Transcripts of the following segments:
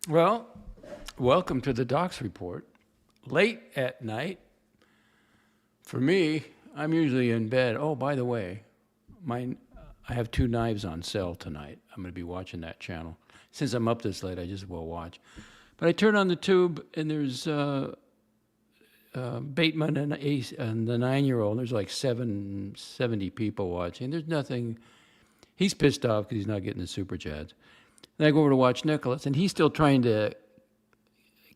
Well, welcome to the DOXX Report. Late at night. For me, I'm usually in bed. Oh, by the way, I have 2 knives on sale tonight. I'm going to be watching that channel. Since I'm up this late, I just will watch. But I turn on the tube, and there's Bateman and Ace and the 9-year-old. There's like 70 people watching. There's nothing. He's pissed off because he's not getting the super chats. Then I go over to watch Nicholas, and he's still trying to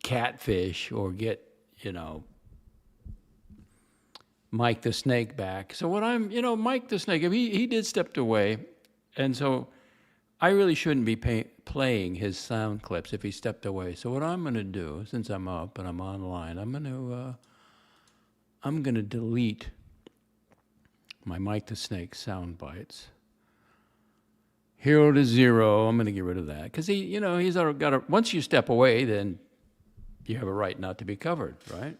catfish or get, Mike the Snake back. So what Mike the Snake, if he did step away, and so I really shouldn't be playing his sound clips if he stepped away. So what I'm going to do, since I'm up and I'm online, I'm going to delete my Mike the Snake sound bites. 0 to 0, I'm going to get rid of that. Because he's got once you step away, then you have a right not to be covered, right?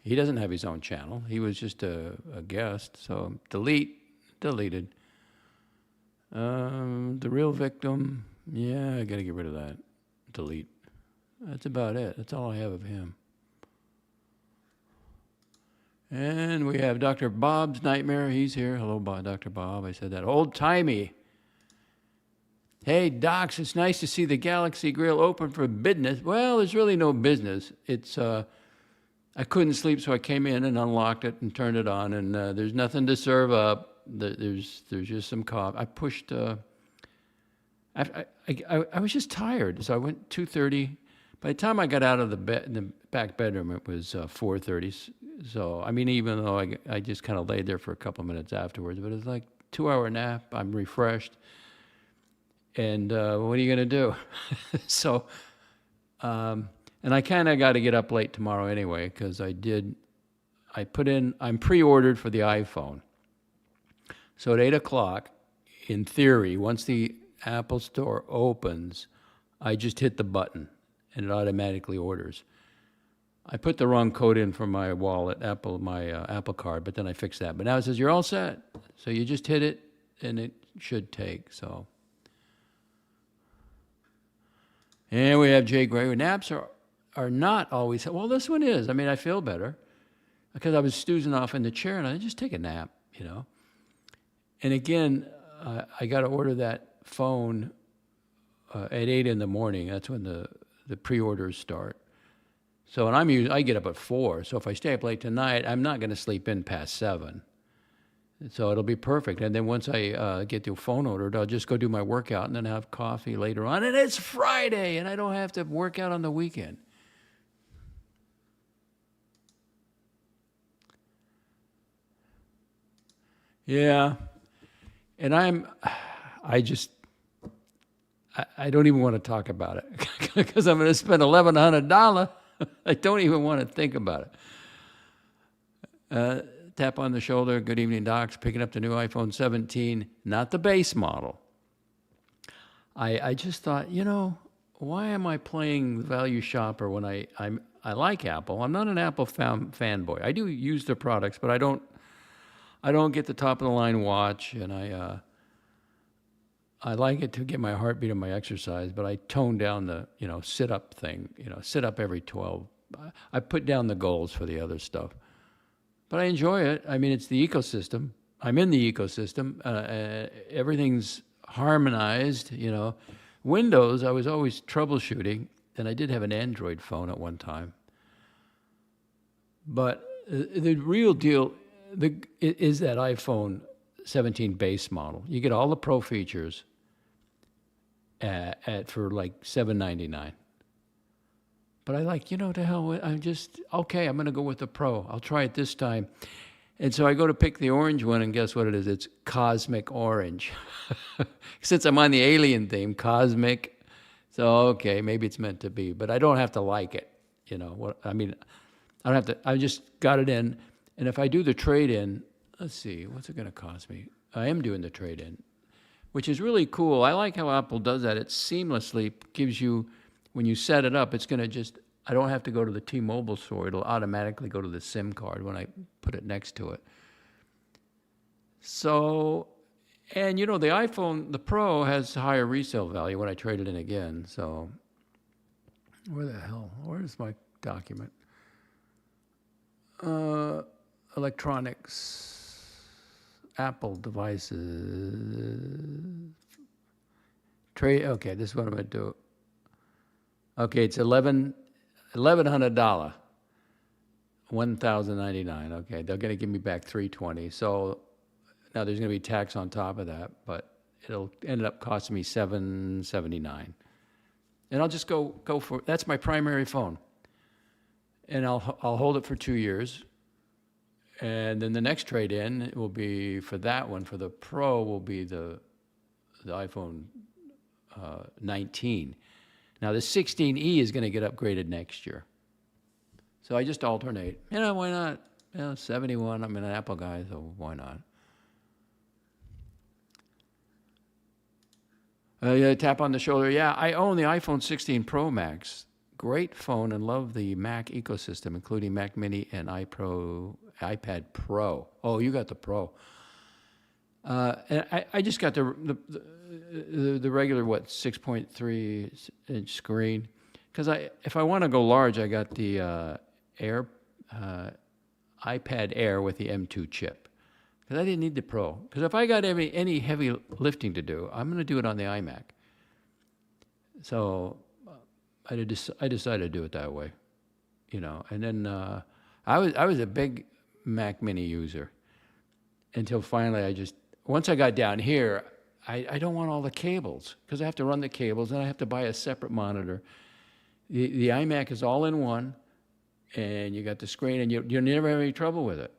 He doesn't have his own channel. He was just a guest. So deleted. The real victim, yeah, I got to get rid of that. Delete. That's about it. That's all I have of him. And we have Dr. Bob's Nightmare. He's here. Hello, Dr. Bob. I said that. Old-timey. Hey, Docs, it's nice to see the Galaxy Grill open for business. Well, there's really no business. It's I couldn't sleep, so I came in and unlocked it and turned it on, and there's nothing to serve up. There's just some coffee. I pushed. I was just tired, so I went 2:30. By the time I got out of the bed in the back bedroom, it was 4:30. So even though I just kind of laid there for a couple of minutes afterwards, but it's like 2-hour nap. I'm refreshed. And what are you going to do? So, and I kind of got to get up late tomorrow anyway, because I'm pre-ordered for the iPhone. So at 8 o'clock, in theory, once the Apple Store opens, I just hit the button and it automatically orders. I put the wrong code in for my wallet, my Apple card, but then I fixed that. But now it says you're all set. So you just hit it and it should take, so. And we have Jay Gray. Naps are not always, well, this one is. I feel better because I was stoozing off in the chair and I just take a nap, And again, I got to order that phone at 8 in the morning. That's when the pre-orders start. So, and I get up at 4. So if I stay up late tonight, I'm not going to sleep in past 7. So it'll be perfect. And then once I get the phone ordered, I'll just go do my workout and then have coffee later on. And it's Friday, and I don't have to work out on the weekend. Yeah. And I don't even want to talk about it because I'm going to spend $1,100. I don't even want to think about it. Tap on the shoulder. Good evening, Docs. Picking up the new iPhone 17, not the base model. I just thought, why am I playing value shopper when I like Apple? I'm not an Apple fanboy. I do use their products, but I don't get the top of the line watch, and I like it to get my heartbeat and my exercise, but I tone down the sit up thing. Sit up every 12. I put down the goals for the other stuff. But I enjoy it. It's the ecosystem. I'm in the ecosystem. Everything's harmonized, Windows, I was always troubleshooting, and I did have an Android phone at one time. But the real deal is that iPhone 17 base model. You get all the pro features for like $799. But I like, to hell with, I'm going to go with the Pro. I'll try it this time. And so I go to pick the orange one, and guess what it is? It's cosmic orange. Since I'm on the alien theme, cosmic. So, okay, maybe it's meant to be. But I don't have to like it. I don't have to, I just got it in. And if I do the trade-in, let's see, what's it going to cost me? I am doing the trade-in, which is really cool. I like how Apple does that. It seamlessly gives you, when you set it up, it's going to I don't have to go to the T-Mobile store. It'll automatically go to the SIM card when I put it next to it. So, and the iPhone, the Pro has higher resale value when I trade it in again. So Where the hell? Where's my document? Electronics, Apple devices, trade. Okay, this is what I'm going to do. Okay, it's $1,100, $1,099. Okay, they're going to give me back $320. So now there's going to be tax on top of that, but it'll end up costing me $779. And I'll just go for that's my primary phone, and I'll hold it for 2 years, and then the next trade-in will be for that one. For the Pro will be the iPhone 19. Now the 16e is going to get upgraded next year, so I just alternate. Why not? 71. I'm an Apple guy, so why not? Tap on the shoulder. Yeah, I own the iPhone 16 Pro Max. Great phone and love the Mac ecosystem, including Mac Mini and iPad Pro. Oh, you got the Pro. And I just got the regular 6.3 inch screen, because if I want to go large, I got the iPad Air with the M2 chip. Because I didn't need the Pro. Because if I got any heavy lifting to do, I'm going to do it on the iMac. So I decided to do it that way, And then I was a big Mac Mini user until finally once I got down here, I don't want all the cables, because I have to run the cables and I have to buy a separate monitor. The iMac is all in one, and you got the screen, and you never have any trouble with it.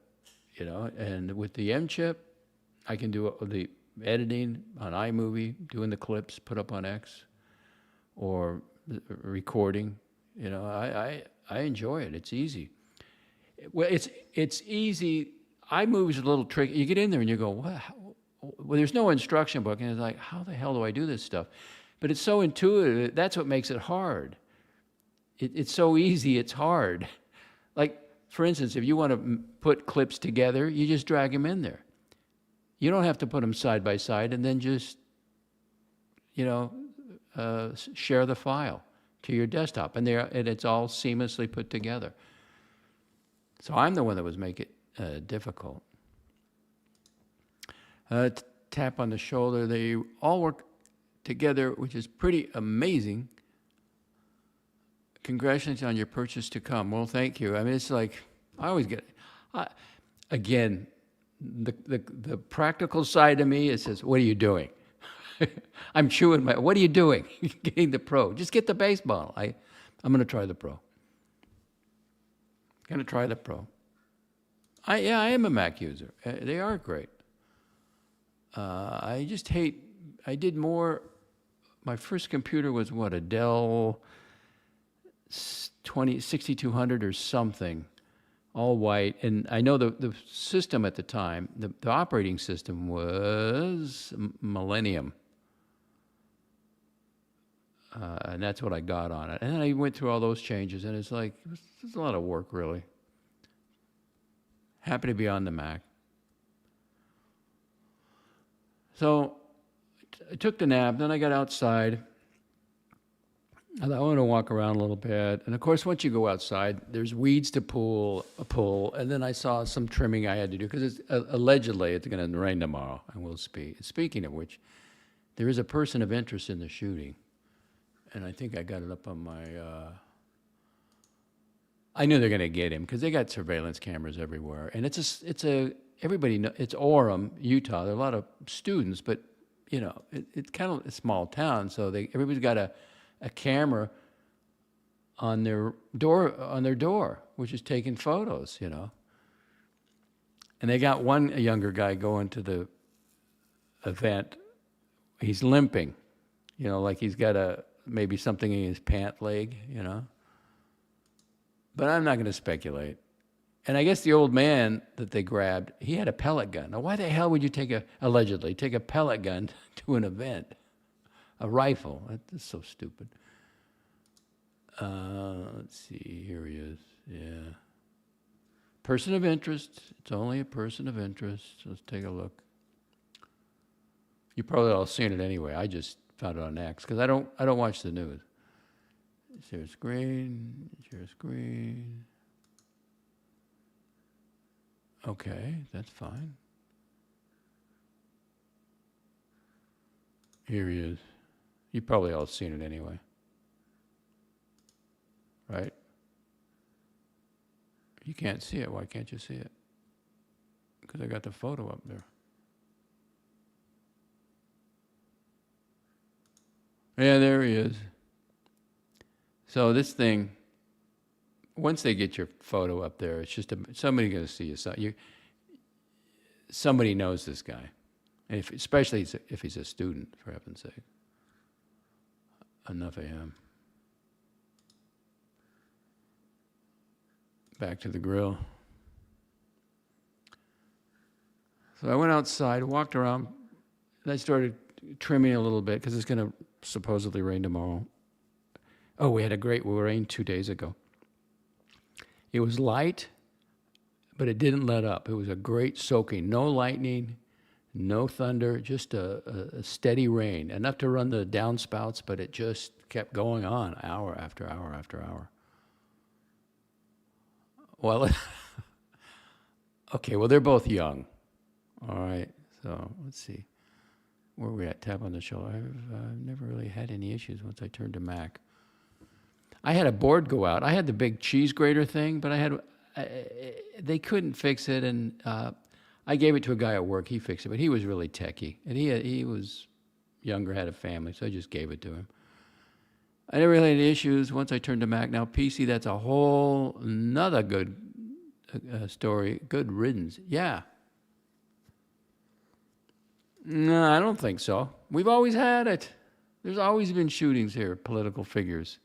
And with the M chip, I can do the editing on iMovie, doing the clips, put up on X, or recording. I enjoy it. It's easy. Well, it's easy. iMovie's a little tricky. You get in there and you go, what? Well, there's no instruction book, and it's like, how the hell do I do this stuff? But it's so intuitive. That's what makes it hard. It's so easy. It's hard. Like, for instance, if you want to put clips together, you just drag them in there. You don't have to put them side by side and then just, share the file to your desktop, and it's all seamlessly put together. So I'm the one that was making it difficult. Tap on the shoulder. They all work together, which is pretty amazing. Congratulations on your purchase to come. Well, thank you. I mean, it's like, I always get, again, the practical side of me, it says, what are you doing? I'm chewing what are you doing? Getting the Pro. Just get the base model. I'm going to try the Pro. Going to try the Pro. I am a Mac user. They are great. I just hate, I did more, my first computer was a Dell 6200 or something, all white. And I know the system at the time, the operating system was Millennium. And that's what I got on it. And then I went through all those changes, and it's like, it's a lot of work, really. Happy to be on the Mac. So I took the nap, then I got outside. I thought, I want to walk around a little bit. And of course, once you go outside, there's weeds to pull. And then I saw some trimming I had to do, because allegedly it's going to rain tomorrow, and we'll speak. Speaking of which, there is a person of interest in the shooting. And I think I got it up on my, I knew they're going to get him, because they got surveillance cameras everywhere. And everybody knows, it's Orem, Utah. There are a lot of students, but, it's kind of a small town, so everybody's got a camera on their door, which is taking photos, And they got a younger guy going to the event. He's limping, like he's got maybe something in his pant leg, But I'm not going to speculate. And I guess the old man that they grabbed, he had a pellet gun. Now, why the hell would you allegedly take a pellet gun to an event? A rifle. That's so stupid. Let's see. Here he is. Yeah. Person of interest. It's only a person of interest. Let's take a look. You probably all seen it anyway. I just found it on X, because I don't watch the news. Share screen. Share screen. Okay, that's fine. Here he is. You probably all seen it anyway. Right? You can't see it. Why can't you see it? Because I got the photo up there. Yeah, there he is. So this thing, once they get your photo up there, it's just somebody going to see you. Somebody knows this guy, and especially if he's a student, for heaven's sake. Enough of him. Back to the grill. So I went outside, walked around, and I started trimming a little bit because it's going to supposedly rain tomorrow. Oh, we had a great rain 2 days ago. It was light, but it didn't let up. It was a great soaking. No lightning, no thunder, just a steady rain. Enough to run the downspouts, but it just kept going on hour after hour after hour. Well, okay, well, they're both young. All right, so let's see. Where are we at? Tap on the shoulder. I've never really had any issues once I turned to Mac. I had a board go out. I had the big cheese grater thing, but they couldn't fix it, and I gave it to a guy at work. He fixed it, but he was really techie, and he was younger, had a family, so I just gave it to him. I never really had any issues once I turned to Mac. Now PC, that's a whole another good story. Good riddance. Yeah. No, I don't think so. We've always had it. There's always been shootings here, political figures.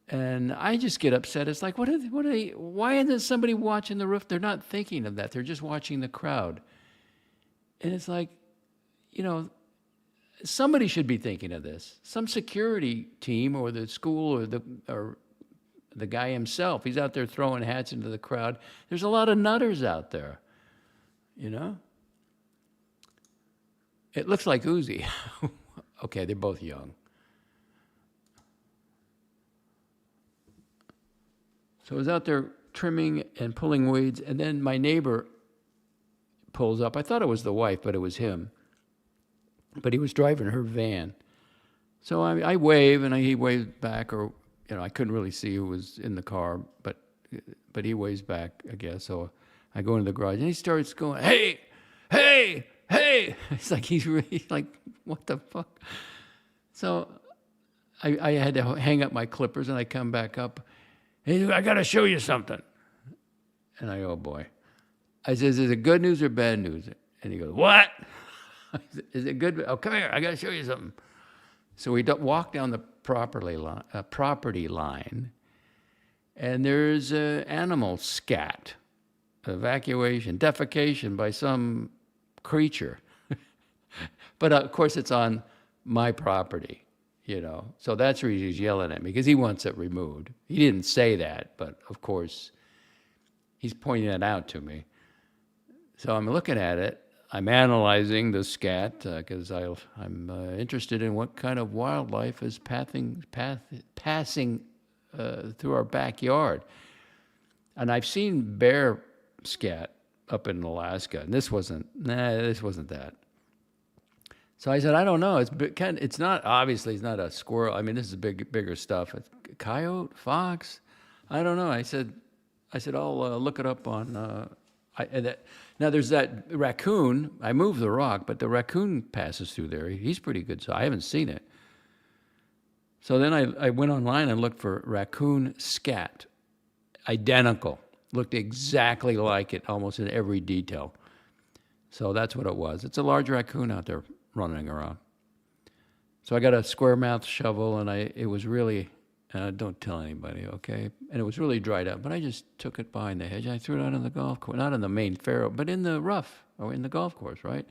And I just get upset. It's like, why isn't somebody watching the roof? They're not thinking of that. They're just watching the crowd. And it's like, somebody should be thinking of this. Some security team or the school or the guy himself. He's out there throwing hats into the crowd. There's a lot of nutters out there, It looks like Uzi. Okay, they're both young. So I was out there trimming and pulling weeds, and then my neighbor pulls up. I thought it was the wife, but it was him. But he was driving her van. So I wave, and he waved back, or I couldn't really see who was in the car, but he waves back, I guess. So I go into the garage, and he starts going, "Hey, hey, hey!" It's like he's really like, what the fuck? So I had to hang up my clippers, and I come back up. Hey, I got to show you something. And I go, oh, boy. I says, is it good news or bad news? And he goes, what? Is it good? Oh, come here. I got to show you something. So we walk down the property line, and there's an animal scat, evacuation, defecation by some creature. But, of course, it's on my property. So that's where he's yelling at me because he wants it removed. He didn't say that, but of course, he's pointing that out to me. So I'm looking at it. I'm analyzing the scat because I'm interested in what kind of wildlife is passing through our backyard. And I've seen bear scat up in Alaska, and this wasn't that. So I said, I don't know. It's not obviously. It's not a squirrel. I mean, this is bigger stuff. It's coyote, fox. I don't know. I said, I'll look it up on. Now there's that raccoon. I moved the rock, but the raccoon passes through there. He's pretty good. So I haven't seen it. So then I went online and looked for raccoon scat, identical. Looked exactly like it, almost in every detail. So that's what it was. It's a large raccoon out there running around. So I got a square mouth shovel, and it was really, don't tell anybody, okay? And it was really dried up, but I just took it behind the hedge. I threw it out on the golf course, not in the main faro, but in the rough, or in the golf course, right?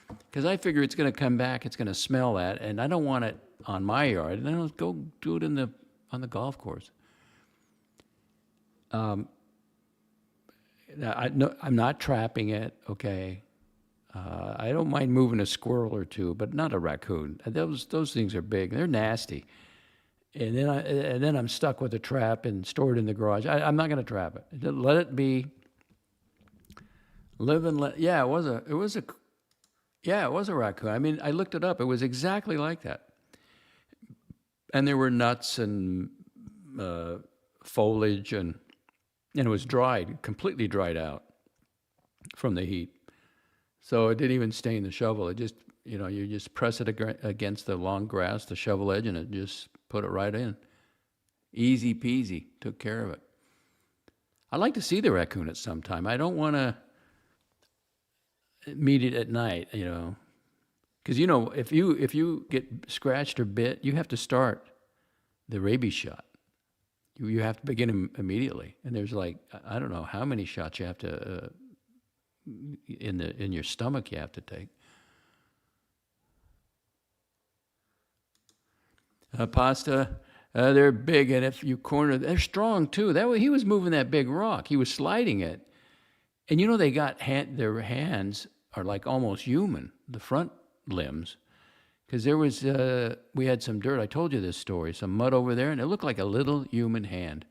Because I figure it's going to come back, it's going to smell that, and I don't want it on my yard, and then I'll go do it on the golf course. Now, I'm not trapping it, okay? I don't mind moving a squirrel or two, but not a raccoon. Those things are big. They're nasty. and then I'm stuck with a trap and stored in the garage. I'm not going to trap it. Let it be. Live and let. Yeah, it was a raccoon. I mean, I looked it up. It was exactly like that. And there were nuts and foliage, and it was dried, completely dried out from the heat. So it didn't even stain the shovel. It just, you just press it against the long grass, the shovel edge, and it just put it right in. Easy peasy. Took care of it. I'd like to see the raccoon at some time. I don't want to meet it at night, because if you get scratched or bit, you have to start the rabies shot. You have to begin immediately, and there's like, I don't know how many shots you have to in your stomach you have to take. Pasta, they're big, and if you corner, they're strong too. That way, he was moving that big rock. He was sliding it, and they got their hands are like almost human, the front limbs, because there was we had some dirt. I told you this story, some mud over there, and it looked like a little human hand.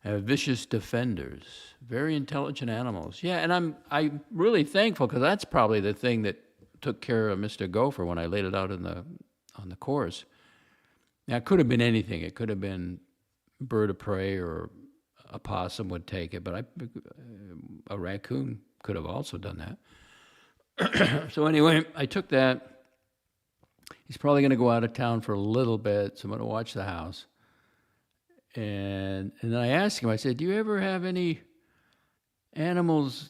Vicious defenders, very intelligent animals. Yeah, and I'm really thankful, because that's probably the thing that took care of Mr. Gopher when I laid it out on the course. Now, it could have been anything. It could have been bird of prey, or a possum would take it, but a raccoon could have also done that. So anyway, I took that. He's probably going to go out of town for a little bit, so I'm going to watch the house. And then I asked him, I said, do you ever have any animals,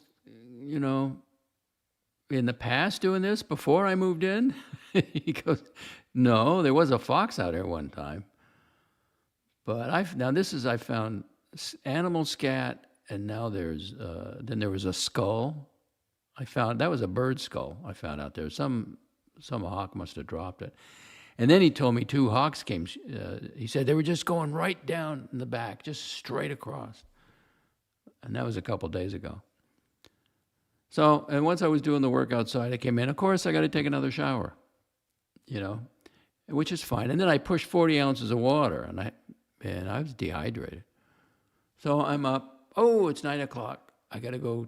in the past doing this before I moved in? He goes, no, there was a fox out here one time. But I found animal scat, and now then there was a skull. I found, that was a bird skull I found out there. Some hawk must have dropped it. And then he told me 2 hawks came. He said they were just going right down in the back, just straight across. And that was a couple days ago. So, and once I was doing the work outside, I came in. Of course, I got to take another shower, which is fine. And then I pushed 40 ounces of water, and I was dehydrated. So I'm up. Oh, it's 9 o'clock. I got to go.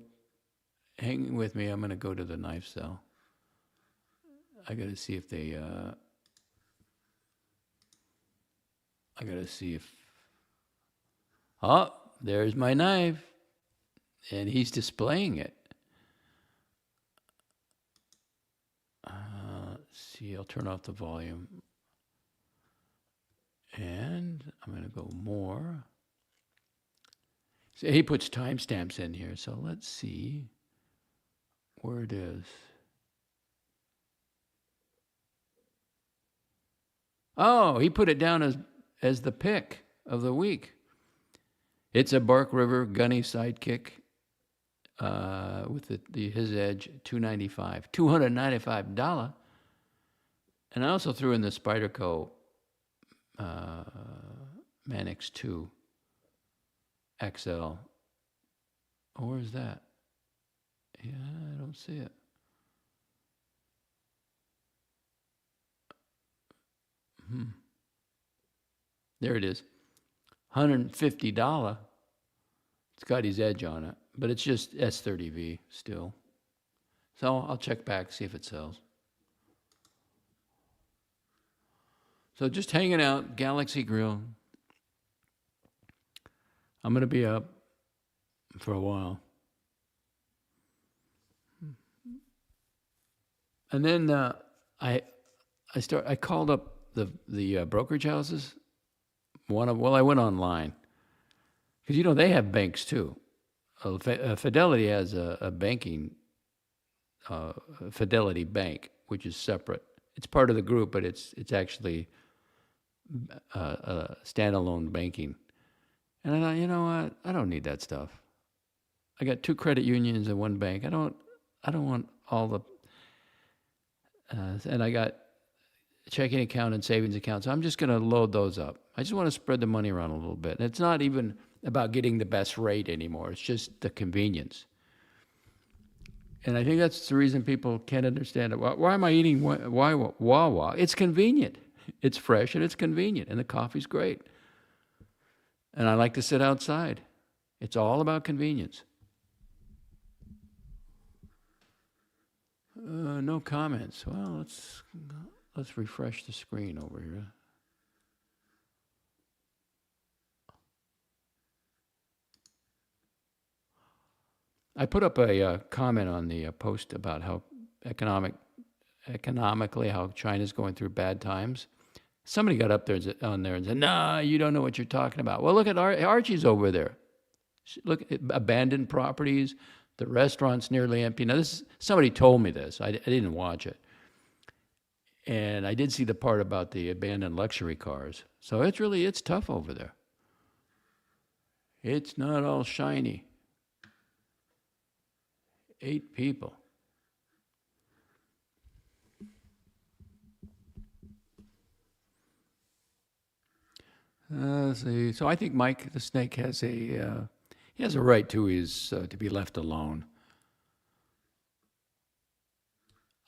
Hang with me. I'm going to go to the knife cell. I got to see if they. I got to see if. Oh, there's my knife, and he's displaying it. Let's see. I'll turn off the volume, and I'm going to go more. So he puts timestamps in here, so let's see where it is. Oh, he put it down as the pick of the week. It's a Bark River Gunny Sidekick with his edge, $295. And I also threw in the Spyderco Manix 2 XL. Oh, where's that? Yeah, I don't see it. There it is. $150. It's got his edge on it, but it's just S30V still. So I'll check back, see if it sells. So just hanging out, Galaxy Grill. I'm going to be up for a while. And then I called up the brokerage houses. I went online, because they have banks too. Fidelity has a banking Fidelity Bank, which is separate. It's part of the group, but it's actually standalone banking. And I thought, you know what? I don't need that stuff. I got 2 credit unions and 1 bank. I don't want all the. And I got checking account and savings account. So I'm just going to load those up. I just want to spread the money around a little bit. And it's not even about getting the best rate anymore. It's just the convenience. And I think that's the reason people can't understand it. Why am I eating Wawa? It's convenient. It's fresh and it's convenient, and the coffee's great. And I like to sit outside. It's all about convenience. No comments. Well, let's refresh the screen over here. I put up a comment on the post about how economically how China's going through bad times. Somebody got up there on there and said, "Nah, you don't know what you're talking about." Well, look at Archie's over there. Look at abandoned properties. The restaurant's nearly empty. Now, somebody told me this. I didn't watch it. And I did see the part about the abandoned luxury cars. So it's tough over there. It's not all shiny. 8 people. See. So I think Mike the Snake has a right to be left alone.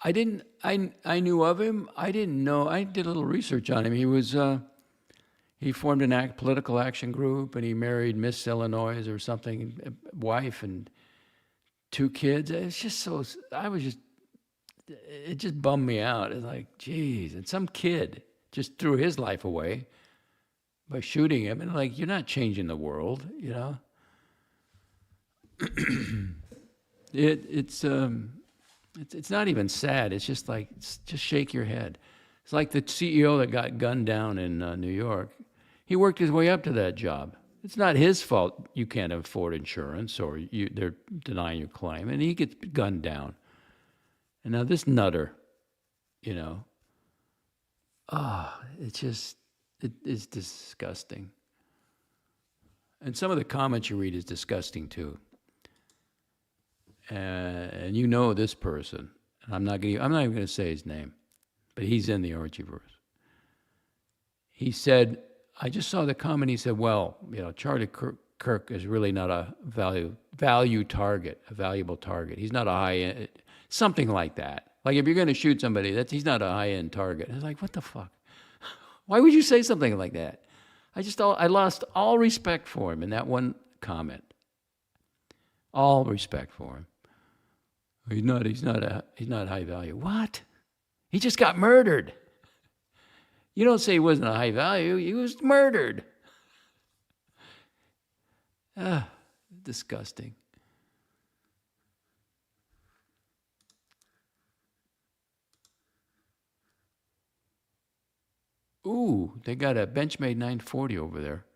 I knew of him. I didn't know. I did a little research on him. He formed a political action group, and he married Miss Illinois or something, wife and 2 kids. It's just it just bummed me out. It's like, geez, and some kid just threw his life away by shooting him, and like, you're not changing the world, you know. It's not even sad. It's just like, just shake your head. It's like the CEO that got gunned down in New York. He worked his way up to that job. It's not his fault you can't afford insurance or they're denying your claim, and he gets gunned down. And now this nutter, you know, it is disgusting. And some of the comments you read is disgusting too. And you know this person. And I'm not even going to say his name, but he's in the Archieverse. He said, I just saw the comment. He said, well, you know, Charlie Kirk is really not a value target, a valuable target. He's not a high-end, something like that. Like if you're going to shoot somebody, he's not a high-end target. I was like, what the fuck? Why would you say something like that? I lost all respect for him in that one comment. All respect for him. He's not high value. What? He just got murdered. You don't say he wasn't a high value. He was murdered. Disgusting. Ooh, they got a Benchmade 940 over there.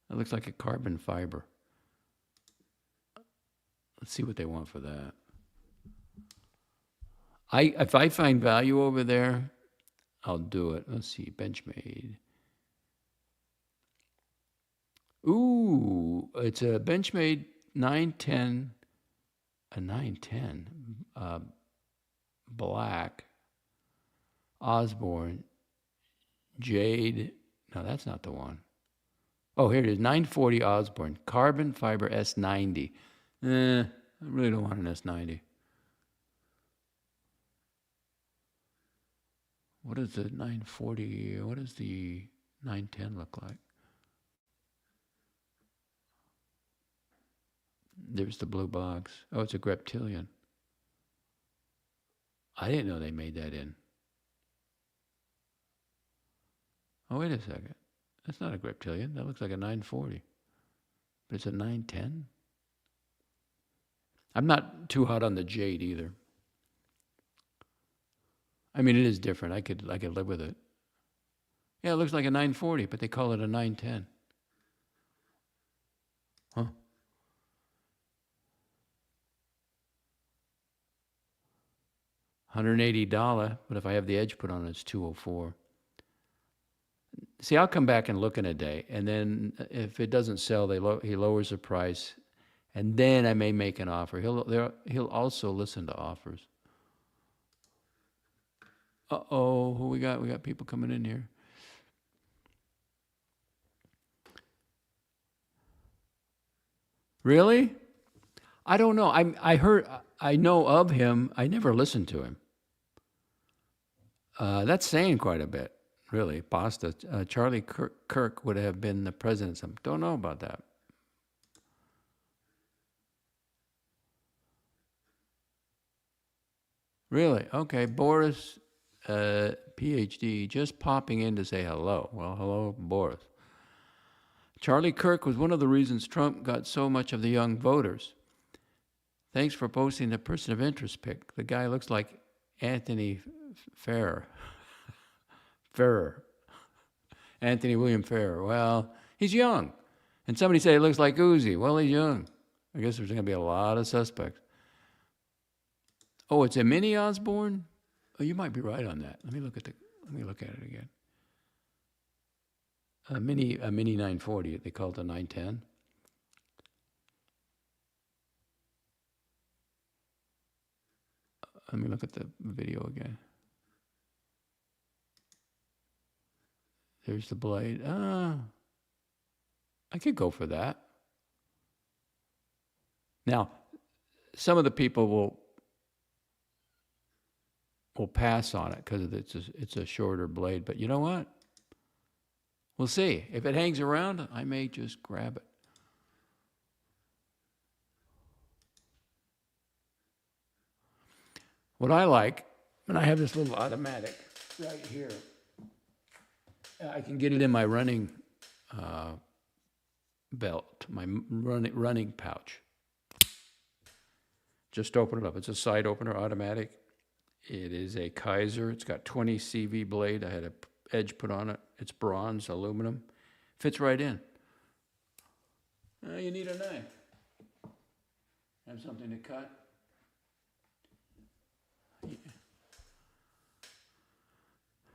That looks like a carbon fiber. Let's see what they want for that. If I find value over there, I'll do it. Let's see, Benchmade. Ooh, it's a Benchmade 910, a 910, black, Osborne, Jade. No, that's not the one. Oh, here it is, 940 Osborne, carbon fiber S90. I really don't want an S90. What is the 940? What does the 910 look like? There's the blue box. Oh, it's a Greptilian. I didn't know they made that in. Oh, wait a second. That's not a Greptilian. That looks like a 940. But it's a 910? I'm not too hot on the Jade either. I mean, it is different. I could live with it. Yeah, it looks like a 940, but they call it a 910. Huh? $180, but if I have the edge put on it, it's $204. See, I'll come back and look in a day, and then if it doesn't sell, he lowers the price, and then I may make an offer. He'll also listen to offers. Uh-oh, who we got? We got people coming in here. Really? I don't know. I know of him. I never listened to him. That's saying quite a bit, really, pasta. Charlie Kirk would have been the president. Don't know about that. Really? Okay. Boris, PhD, just popping in to say hello. Well, hello, Boris. Charlie Kirk was one of the reasons Trump got so much of the young voters. Thanks for posting the person of interest pic. The guy looks like Anthony Ferrer. Anthony William Ferrer. Well, he's young. And somebody said he looks like Uzi. Well, he's young. I guess there's going to be a lot of suspects. Oh, it's a mini Osborne? Oh, you might be right on that. Let me look at it again. A mini 940. They call it a 910. Let me look at the video again. There's the blade. I could go for that. Now, some of the people will pass on it because it's a shorter blade. But you know what? We'll see. If it hangs around, I may just grab it. What I like, and I have this little automatic right here. I can get it in my running belt, my running pouch. Just open it up. It's a side opener, automatic. It is a Kaiser. It's got 20 CV blade. I had an edge put on it. It's bronze, aluminum. Fits right in. You need a knife. Have something to cut.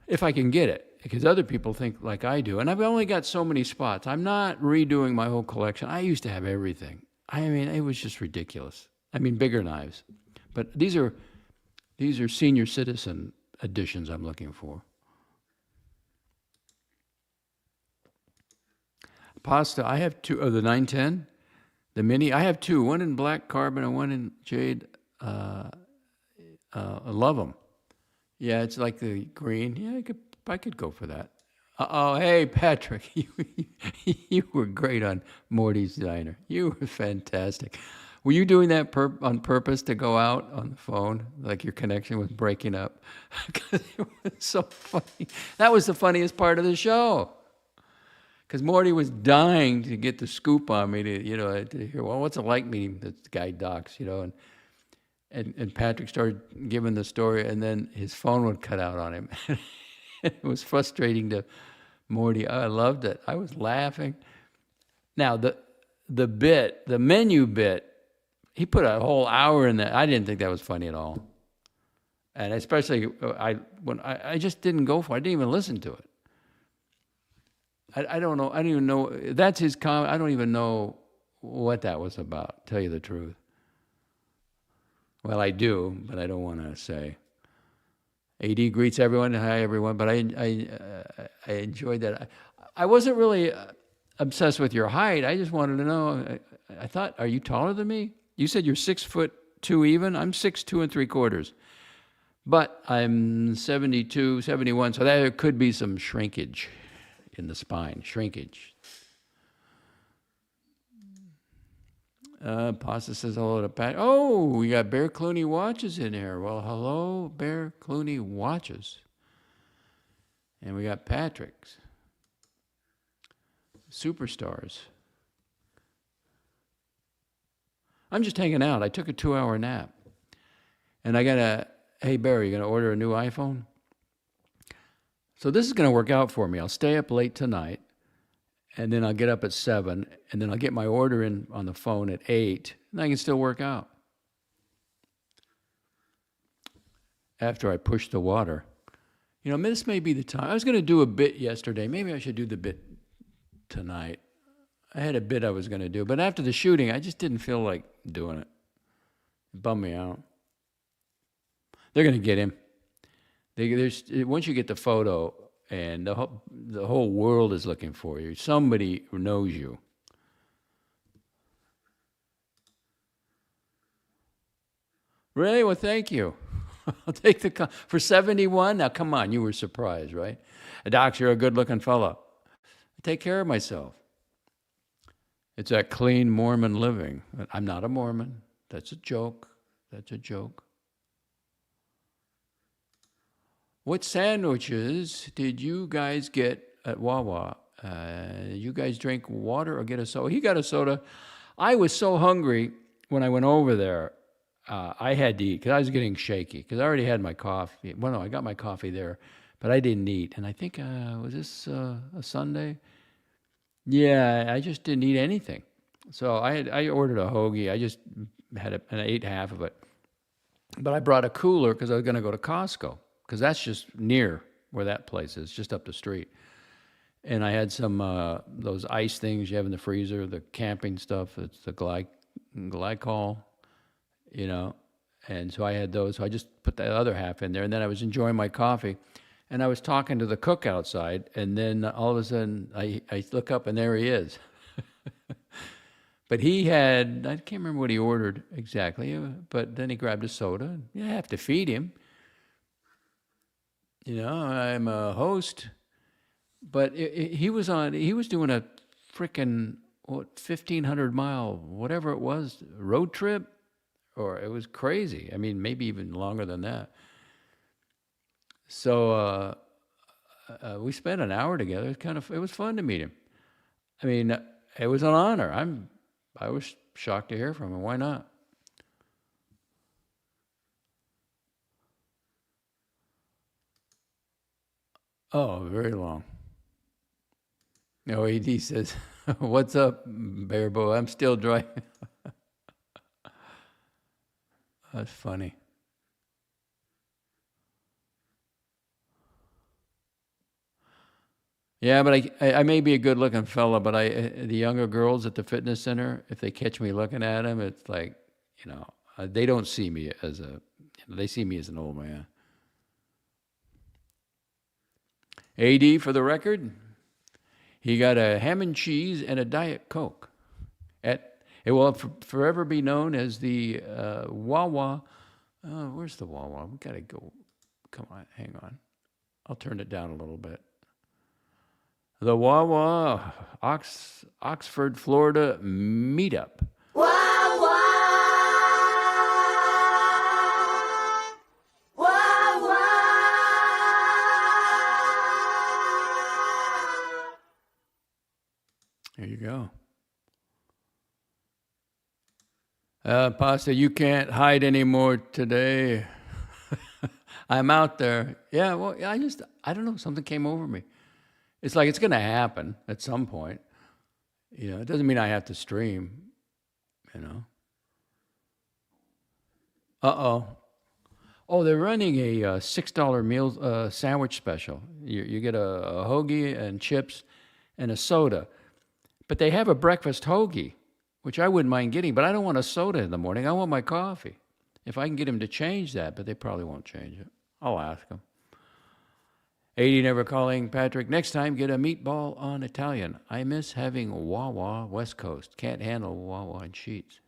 If I can get it, because other people think like I do. And I've only got so many spots. I'm not redoing my whole collection. I used to have everything. I mean, it was just ridiculous. I mean, bigger knives. But these are senior citizen editions I'm looking for. Pasta, I have two of the 910, the mini. I have two, one in black carbon and one in jade. I love them. Yeah, it's like the green. Yeah, I could go for that. Oh, hey, Patrick, you were great on Mortys Diner. You were fantastic. Were you doing that on purpose to go out on the phone, like your connection was breaking up? Because it was so funny. That was the funniest part of the show. Because Morty was dying to get the scoop on me to hear, well, what's it like meeting this guy DOXX, and Patrick started giving the story, and then his phone would cut out on him. It was frustrating to Morty. I loved it. I was laughing. Now, the menu bit, he put a whole hour in that. I didn't think that was funny at all. And especially when I just didn't go for it. I didn't even listen to it. I don't know. I don't even know. That's his comment. I don't even know what that was about, tell you the truth. Well, I do, but I don't want to say. AD greets everyone. Hi, everyone. But I enjoyed that. I wasn't really obsessed with your height. I just wanted to know. I thought, are you taller than me? You said you're 6'2" even. I'm 6'2 3/4. But I'm 72, 71, so there could be some shrinkage in the spine. Shrinkage. Pasta says hello to Pat. Oh, we got Bear Clooney watches in here. Well, hello, Bear Clooney watches. And we got Patrick's. Superstars. I'm just hanging out. I took a 2-hour nap. And hey, Barry, you going to order a new iPhone? So this is going to work out for me. I'll stay up late tonight, and then I'll get up at 7, and then I'll get my order in on the phone at 8, and I can still work out. After I push the water. This may be the time. I was going to do a bit yesterday. Maybe I should do the bit tonight. I had a bit I was going to do, but after the shooting, I just didn't feel like doing it. It bummed me out. They're going to get him. Once you get the photo, and the whole world is looking for you. Somebody knows you. Really? Well, thank you. I'll take the for 71. Now, come on, you were surprised, right? Doc, you're a good-looking fellow. I take care of myself. It's that clean Mormon living. I'm not a Mormon. That's a joke. That's a joke. What sandwiches did you guys get at Wawa? You guys drink water or get a soda? He got a soda. I was so hungry when I went over there. I had to eat because I was getting shaky because I already had my coffee. Well, no, I got my coffee there, but I didn't eat. And I think, was this a Sunday? Yeah, I just didn't eat anything. So I ordered a hoagie. I just had it, and I ate half of it. But I brought a cooler because I was going to go to Costco because that's just near where that place is, just up the street. And I had some those ice things you have in the freezer, the camping stuff. It's the glycol, you know. And so I had those. So I just put the other half in there, and then I was enjoying my coffee. And I was talking to the cook outside, and then all of a sudden I look up, and there he is. But he had, I can't remember what he ordered exactly, but then he grabbed a soda. You have to feed him. You know, I'm a host. But he was doing a frickin' 1,500-mile, whatever it was, road trip, or it was crazy. I mean, maybe even longer than that. So we spent an hour together. It was fun to meet him. I mean, it was an honor. I was shocked to hear from him. Why not? Oh, very long. No, he says, "What's up, Bearbo? I'm still driving." That's funny. Yeah, but I may be a good-looking fella, but the younger girls at the fitness center, if they catch me looking at them, it's like, they don't see me as they see me as an old man. AD, for the record, he got a ham and cheese and a Diet Coke. It will forever be known as the Wawa. Where's the Wawa? We got to go. Come on, hang on. I'll turn it down a little bit. The Wawa Oxford, Florida meetup. Wawa! Wawa! There you go. Pasta, you can't hide anymore today. I'm out there. Yeah, well, I don't know, something came over me. It's like it's going to happen at some point. It doesn't mean I have to stream, you know. Uh-oh. Oh, they're running a $6 meal sandwich special. You get a hoagie and chips and a soda. But they have a breakfast hoagie, which I wouldn't mind getting, but I don't want a soda in the morning. I want my coffee. If I can get them to change that, but they probably won't change it. I'll ask them. 80 never calling Patrick. Next time, get a meatball on Italian. I miss having Wawa West Coast. Can't handle Wawa and sheets.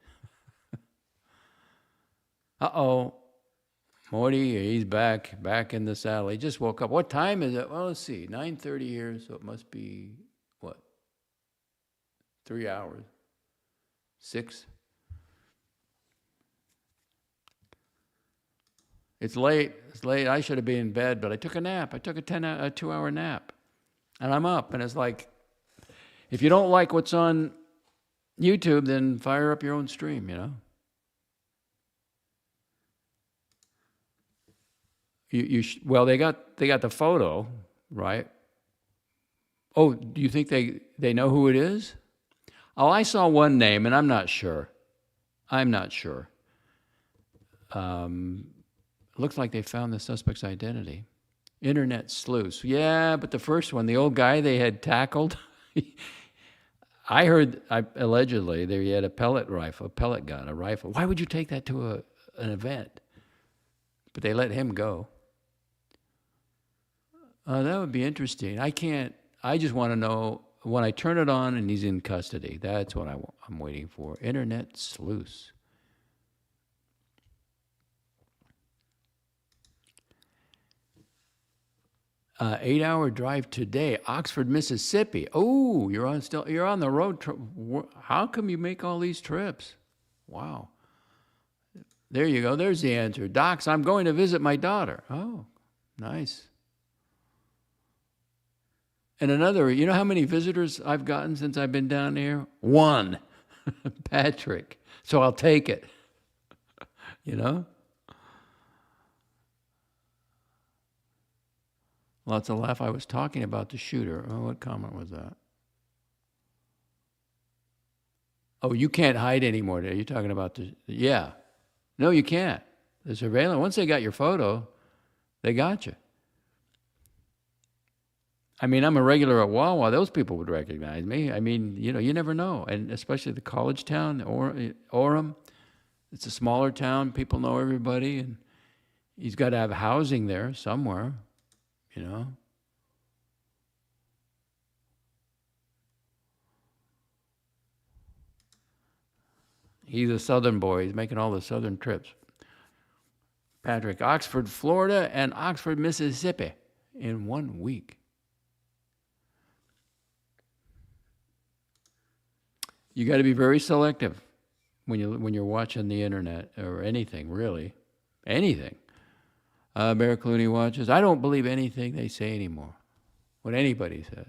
Uh-oh. Morty, he's back in the saddle. He just woke up. What time is it? Well, let's see. 9:30 here, so it must be, 3 hours? 6? It's late. I should have been in bed, but I took a nap. I took a 2-hour nap. And I'm up, and it's like, if you don't like what's on YouTube, then fire up your own stream, Well, they got the photo, right? Oh, do you think they know who it is? Oh, I saw one name, and I'm not sure. Looks like they found the suspect's identity. Internet sleuths. Yeah, but the first one, the old guy they had tackled, I heard allegedly he had a pellet gun, a rifle. Why would you take that to an event? But they let him go. That would be interesting. I just want to know when I turn it on and he's in custody. That's what I'm waiting for. Internet sleuths. 8-hour drive today, Oxford, Mississippi. Oh, you're on the road trip. How come you make all these trips? Wow. There you go. There's the answer. DOXX, I'm going to visit my daughter. Oh, nice. And another, you know how many visitors I've gotten since I've been down here? 1. Patrick. So I'll take it. You know? Lots of laugh. I was talking about the shooter. Oh, what comment was that? Oh, you can't hide anymore. You're talking about the, yeah. No, you can't. The surveillance, once they got your photo, they got you. I mean, I'm a regular at Wawa. Those people would recognize me. I mean, you know, you never know. And especially the college town, Orem. It's a smaller town. People know everybody. And he's got to have housing there somewhere, you know. He's a southern boy. He's making all the southern trips. Patrick, Oxford, Florida, and Oxford, Mississippi in 1 week. You got to be very selective when you're watching the internet or anything, really. Anything. Bear Clooney watches. I don't believe anything they say anymore. What anybody says.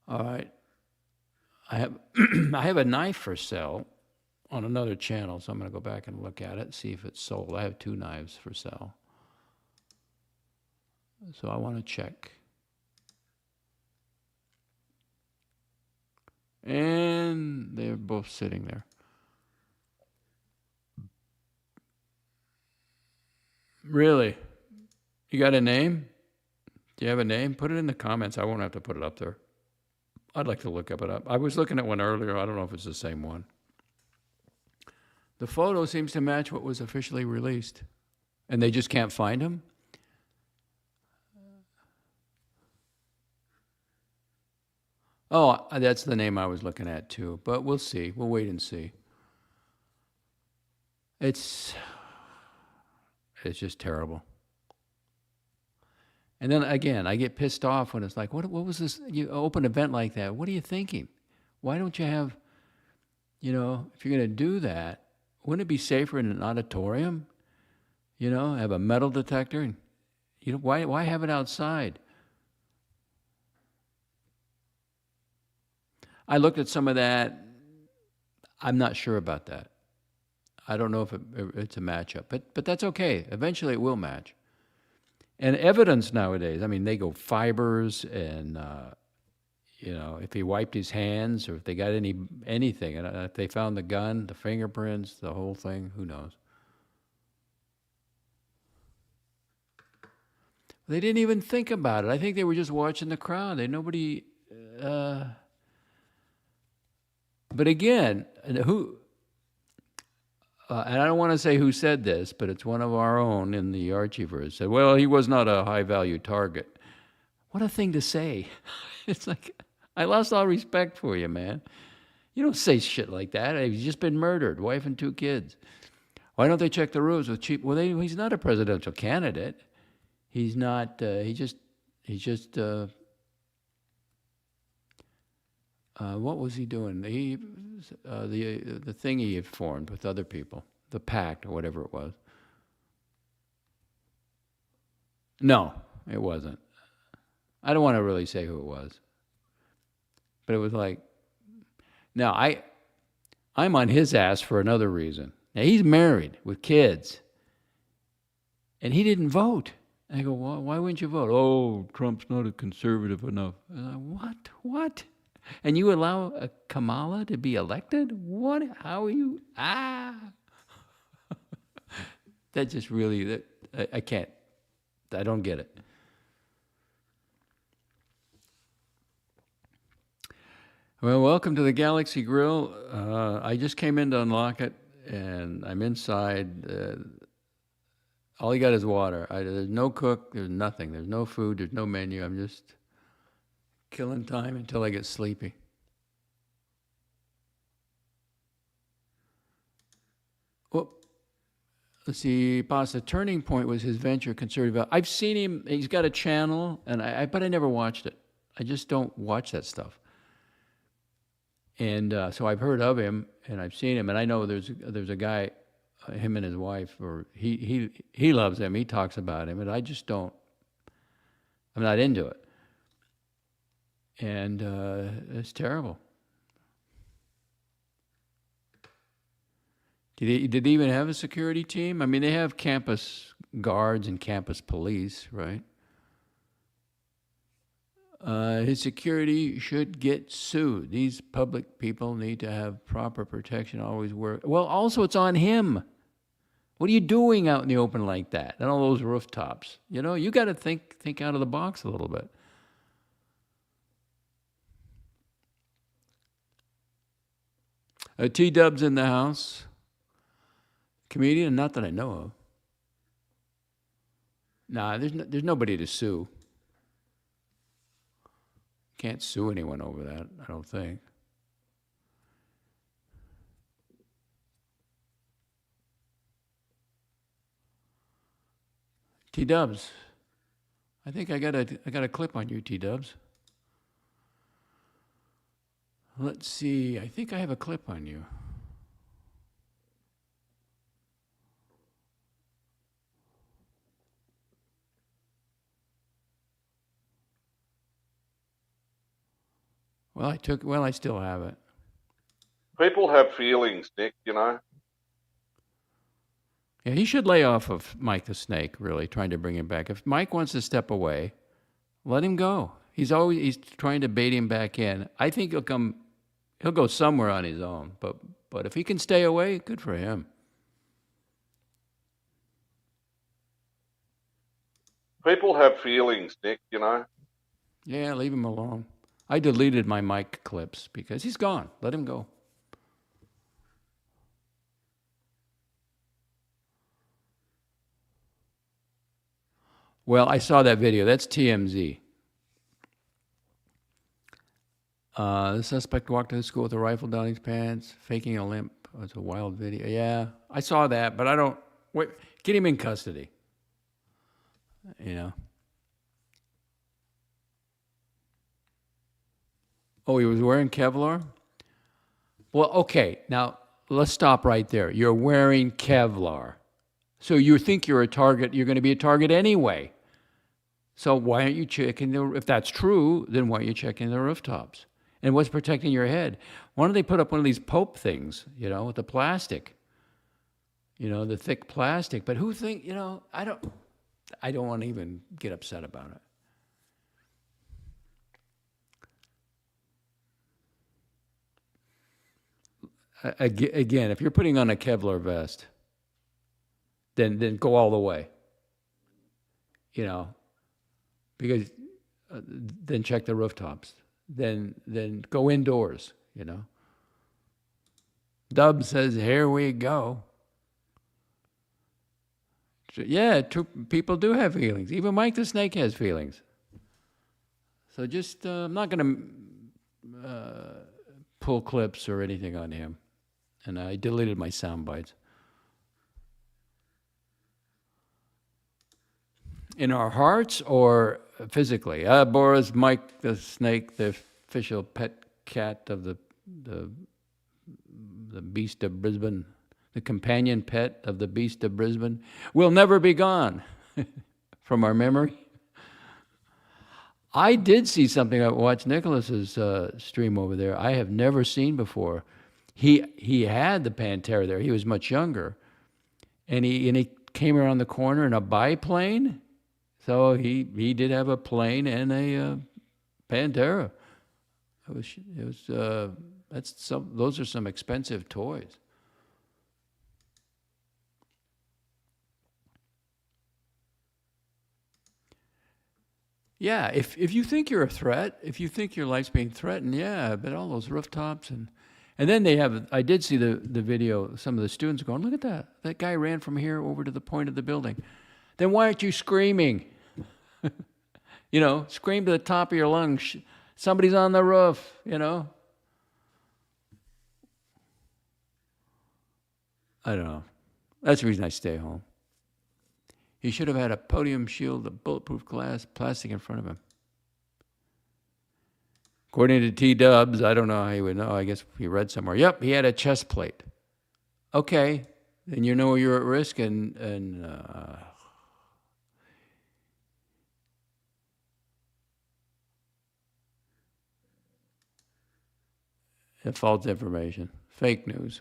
All right. I have a knife for sale on another channel, so I'm going to go back and look at it, see if it's sold. I have 2 knives for sale. So I want to check. And they're both sitting there. Really? You got a name? Do you have a name? Put it in the comments. I won't have to put it up there. I'd like to look it up. I was looking at one earlier. I don't know if it's the same one. The photo seems to match what was officially released. And they just can't find him? Oh, that's the name I was looking at too. But we'll see. We'll wait and see. It's just terrible. And then again, I get pissed off when it's like, what was this? You open an event like that. What are you thinking? Why don't you have, you know, if you're going to do that, wouldn't it be safer in an auditorium? You know, have a metal detector. And, you know, why have it outside? I looked at some of that. I'm not sure about that. I don't know if it's a matchup, but that's okay. Eventually it will match. And evidence nowadays, I mean, they go fibers and, you know, if he wiped his hands or if they got anything, and if they found the gun, the fingerprints, the whole thing, who knows? They didn't even think about it. I think they were just watching the crowd. But again, who... and I don't want to say who said this, but it's one of our own in the Archieverse. Said, well, he was not a high-value target. What a thing to say. It's like, I lost all respect for you, man. You don't say shit like that. He's just been murdered, wife and 2 kids. Why don't they check the roofs with cheap... Well, he's not a presidential candidate. He's not... what was he doing? The thing he had formed with other people, the pact or whatever it was. No, it wasn't. I don't want to really say who it was, but it was like. Now I'm on his ass for another reason. Now he's married with kids, and he didn't vote. And I go, why wouldn't you vote? Oh, Trump's not a conservative enough. What? And you allow a Kamala to be elected? What? How are you? That just really, I can't. I don't get it. Well, welcome to the Galaxy Grill. I just came in to unlock it, and I'm inside. All you got is water. There's no cook. There's nothing. There's no food. There's no menu. I'm just killing time until I get sleepy. Well, let's see, Pasta Turning Point was his venture conservative. I've seen him. He's got a channel, but I never watched it. I just don't watch that stuff. And so I've heard of him, and I've seen him, and I know there's a guy, him and his wife, or he loves him. He talks about him, and I just don't. I'm not into it, and it's terrible. Did they even have a security team? I mean, they have campus guards and campus police, right? His security should get sued. These public people need to have proper protection, always work. Well, also, it's on him. What are you doing out in the open like that? And all those rooftops. You know, you got to think out of the box a little bit. T-Dub's in the house. Comedian, not that I know of. Nah, there's nobody to sue. Can't sue anyone over that, I don't think. T-Dubs. I think I got a clip on you, T-Dubs. Let's see. I think I have a clip on you. Well, I still have it. People have feelings, Nick, you know. Yeah, he should lay off of Mike the Snake, really, trying to bring him back. If Mike wants to step away, let him go. He's trying to bait him back in. I think he'll go somewhere on his own. But if he can stay away, good for him. People have feelings, Nick, you know. Yeah, leave him alone. I deleted my Mike clips because he's gone. Let him go. Well, I saw that video. That's TMZ. The suspect walked to the school with a rifle down his pants, faking a limp. Oh, it's a wild video. Yeah, I saw that, but I don't... Wait, get him in custody. You know. Oh, he was wearing Kevlar? Well, okay. Now, let's stop right there. You're wearing Kevlar. So you think you're a target. You're going to be a target anyway. So why aren't you checking if that's true, then why aren't you checking the rooftops? And what's protecting your head? Why don't they put up one of these Pope things, you know, with the plastic? You know, the thick plastic. But who think, you know, I don't want to even get upset about it. Again, if you're putting on a Kevlar vest, then go all the way. You know, because then check the rooftops. Then go indoors. You know. Dub says, "Here we go." So, yeah, people do have feelings. Even Mike the Snake has feelings. So just, I'm not going to pull clips or anything on him. And I deleted my sound bites. In our hearts or physically? Boris, Mike the Snake, the official pet cat of the Beast of Brisbane, the companion pet of the Beast of Brisbane, will never be gone from our memory. I did see something. I watched Nicholas's stream over there. I have never seen before. He had the Pantera there. He was much younger, and he came around the corner in a biplane. So he did have a plane and a Pantera. Those are some expensive toys. Yeah, if you think you're a threat, if you think your life's being threatened, yeah, but all those rooftops and then they have, I did see the video, some of the students going, look at that. That guy ran from here over to the point of the building. Then why aren't you screaming? You know, scream to the top of your lungs. Somebody's on the roof, you know. I don't know. That's the reason I stay home. He should have had a podium shield, a bulletproof glass, plastic in front of him. According to T-Dubs, I don't know how he would know. I guess he read somewhere. Yep, he had a chest plate. Okay, then you know you're at risk, and false information, fake news.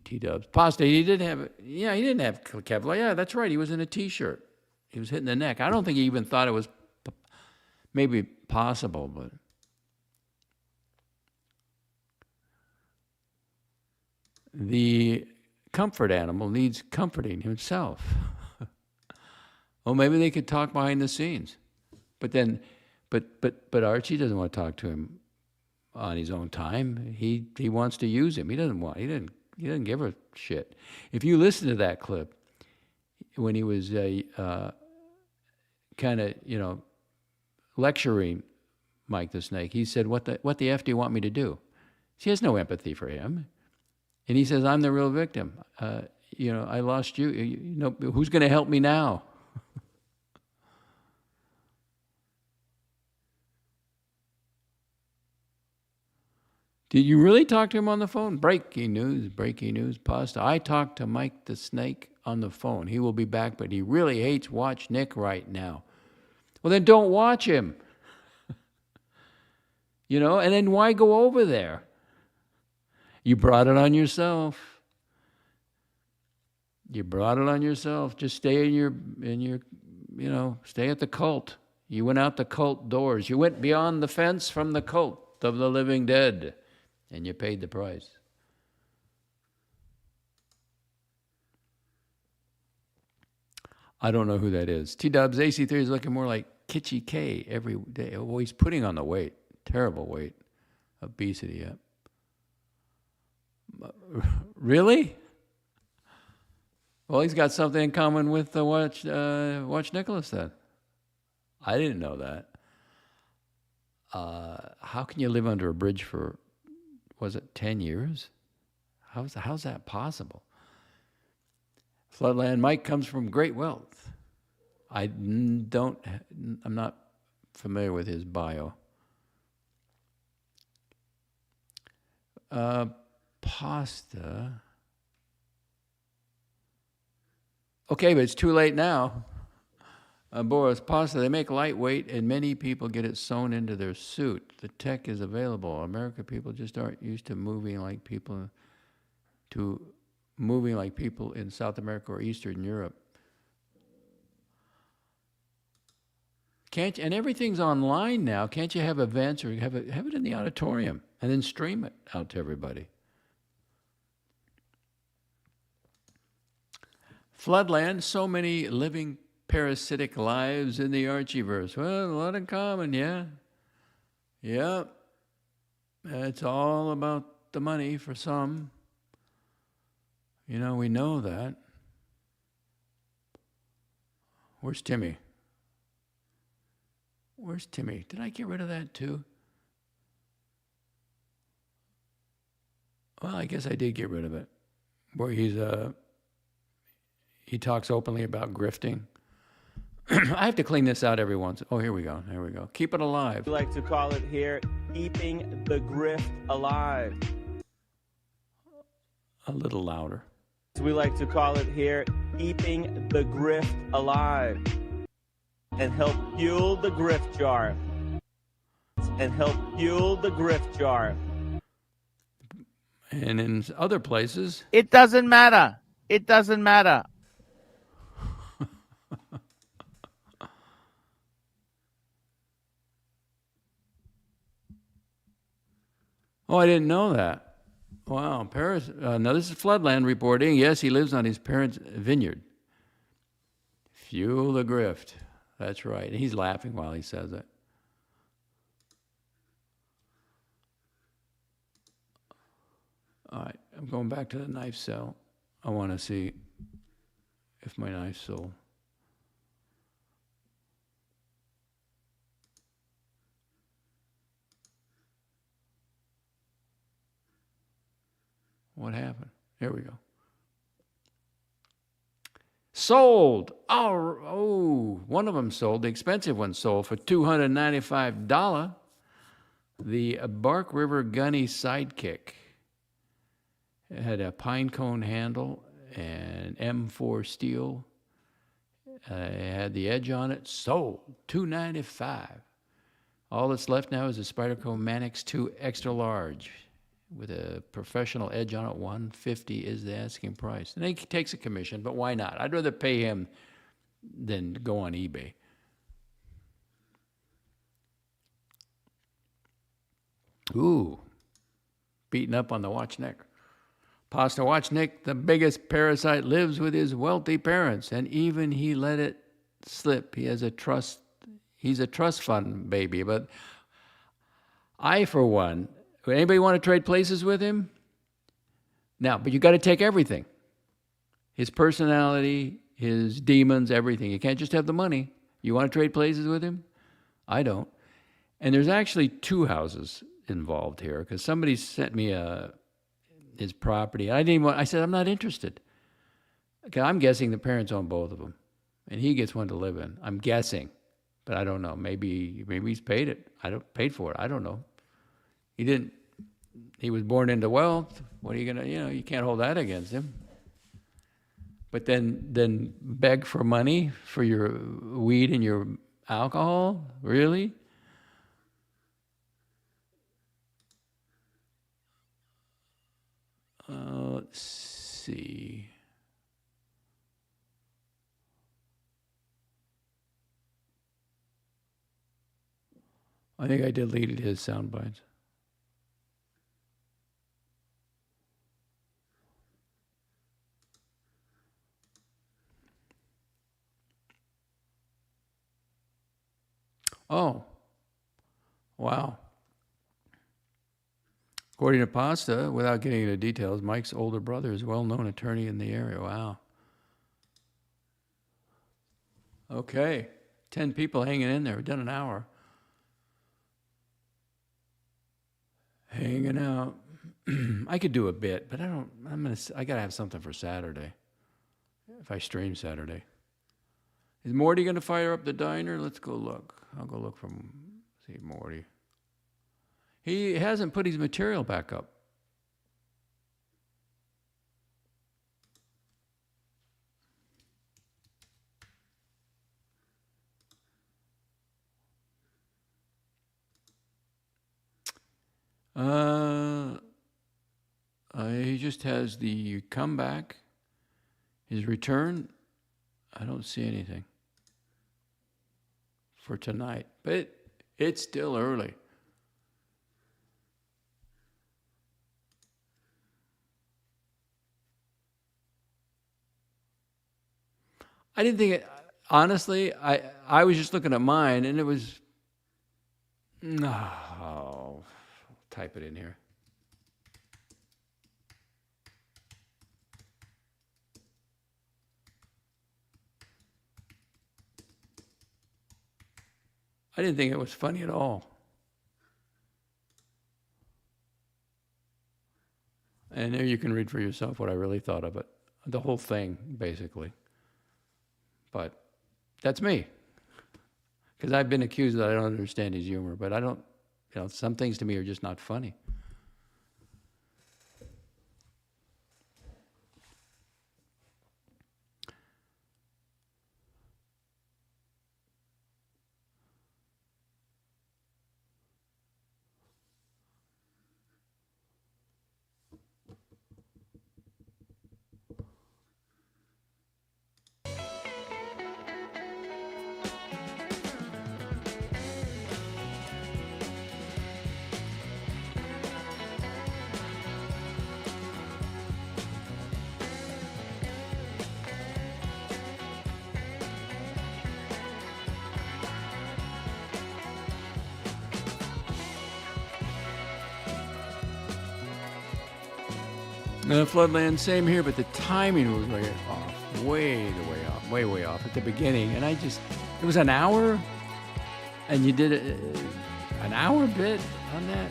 T-Dubs. Pasta. He didn't have. Yeah, he didn't have Kevlar. Yeah, that's right. He was in a T-shirt. He was hitting the neck. I don't think he even thought it was maybe possible, but. The comfort animal needs comforting himself. Well, maybe they could talk behind the scenes, but Archie doesn't want to talk to him on his own time. He wants to use him. He didn't give a shit. If you listen to that clip, when he was kind of lecturing Mike the Snake, he said, "What the F do you want me to do?" She has no empathy for him. And he says, "I'm the real victim. I lost you. Who's going to help me now?" Did you really talk to him on the phone? Breaking news, pasta. I talked to Mike the Snake on the phone. He will be back, but he really hates Watch Nick right now. Well, then don't watch him. And then why go over there? You brought it on yourself. Just stay stay at the cult. You went out the cult doors. You went beyond the fence from the cult of the living dead, and you paid the price. I don't know who that is. T-Dubs, AC3 is looking more like Kitschy K every day. Oh, he's putting on the weight. Terrible weight. Obesity, yeah. Really? Well, he's got something in common with Watch Nicholas then. I didn't know that. How can you live under a bridge for, was it 10 years? How's that possible? Floodland Mike comes from great wealth. I'm not familiar with his bio. Pasta. Okay, but it's too late now. Boris, pasta, they make lightweight and many people get it sewn into their suit. The tech is available. American people just aren't used to moving like people in South America or Eastern Europe. And everything's online now. Can't you have events or have it in the auditorium and then stream it out to everybody? Floodland, so many living parasitic lives in the Archieverse. Well, a lot in common, yeah. Yeah. It's all about the money for some. We know that. Where's Timmy? Did I get rid of that too? Well, I guess I did get rid of it. Where he talks openly about grifting. I have to clean this out every once. Oh, here we go. Keep it alive. We like to call it here, keeping the grift alive. A little louder. We like to call it here, keeping the grift alive. And help fuel the grift jar. And in other places, it doesn't matter. Oh, I didn't know that. Wow, Paris. Now this is Floodland reporting. Yes, he lives on his parents' vineyard. Fuel the grift. That's right. And he's laughing while he says it. All right, I'm going back to the knife cell. I want to see if my knife's sold. What happened? Here we go. Sold. Oh, one of them sold. The expensive one sold for $295. The Bark River Gunny Sidekick. It had a pine cone handle and M4 steel. It had the edge on it. Sold. $295. All that's left now is a Spyderco Manix 2 extra large with a professional edge on it. $150 is the asking price. And he takes a commission, but why not? I'd rather pay him than go on eBay. Ooh, beating up on the watchneck. Pasta watchneck, the biggest parasite, lives with his wealthy parents, and even he let it slip. He's a trust fund baby, but I, for one, would anybody want to trade places with him? Now, but you got to take everything. His personality, his demons, everything. You can't just have the money. You want to trade places with him? I don't. And there's actually two houses involved here because somebody sent me his property. I said, I'm not interested. Okay, I'm guessing the parents own both of them. And he gets one to live in. I'm guessing. But I don't know. Maybe he's paid it. Paid for it. I don't know. He didn't. He was born into wealth. What are you gonna? You can't hold that against him. But then beg for money for your weed and your alcohol? Really? Let's see. I think I deleted his sound bites. Oh, wow. According to Pasta, without getting into details, Mike's older brother is a well-known attorney in the area. Wow. Okay. 10 people hanging in there. We've done an hour. Hanging out. I could do a bit, but I gotta have something for Saturday. If I stream Saturday. Is Morty gonna fire up the diner? Let's go look. I'll go look see Morty. He hasn't put his material back up. He just has the comeback, his return. I don't see anything for tonight, but it's still early. I didn't think it, honestly, I was just looking at mine and it was, no, type it in here. I didn't think it was funny at all. And there you can read for yourself what I really thought of it. The whole thing, basically. But that's me. Because I've been accused that I don't understand his humor, but I don't, some things to me are just not funny. Floodland, same here, but the timing was way off, way off at the beginning. And it was an hour, and you did an hour bit on that.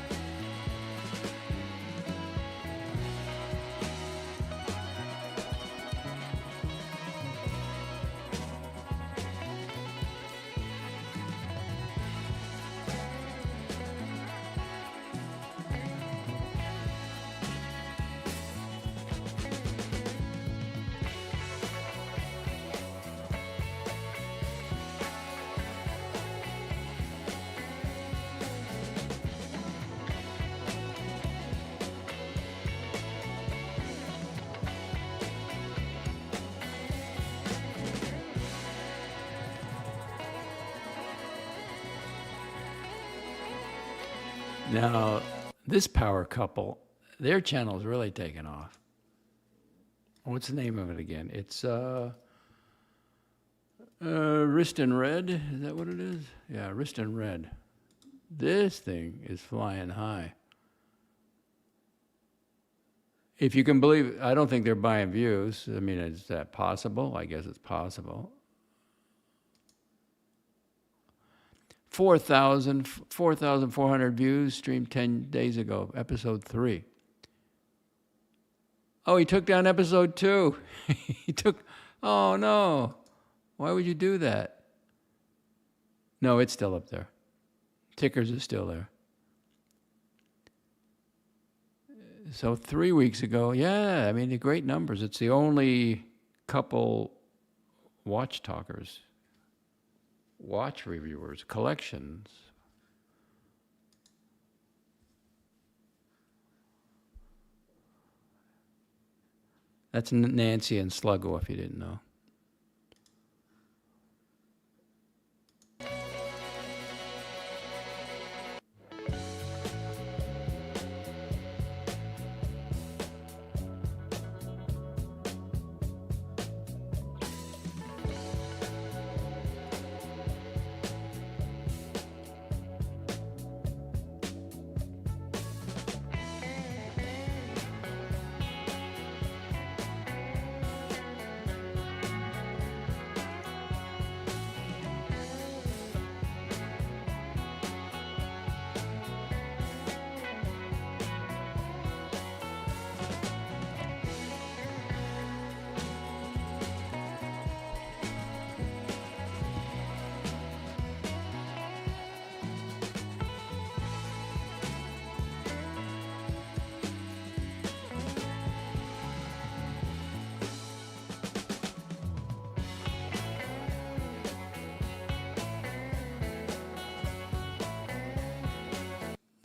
Now, this power couple, their channel is really taking off. What's the name of it again? It's Wrist and Red. Is that what it is? Yeah, Wrist and Red. This thing is flying high. If you can believe it, I don't think they're buying views. I mean, is that possible? I guess it's possible. 4,400 views streamed 10 days ago, episode 3. Oh, he took down episode 2. Oh no. Why would you do that? No, it's still up there. Tickers is still there. So 3 weeks ago, yeah, I mean, the great numbers. It's the only couple watch talkers, watch reviewers, collections. That's Nancy and Sluggo, if you didn't know.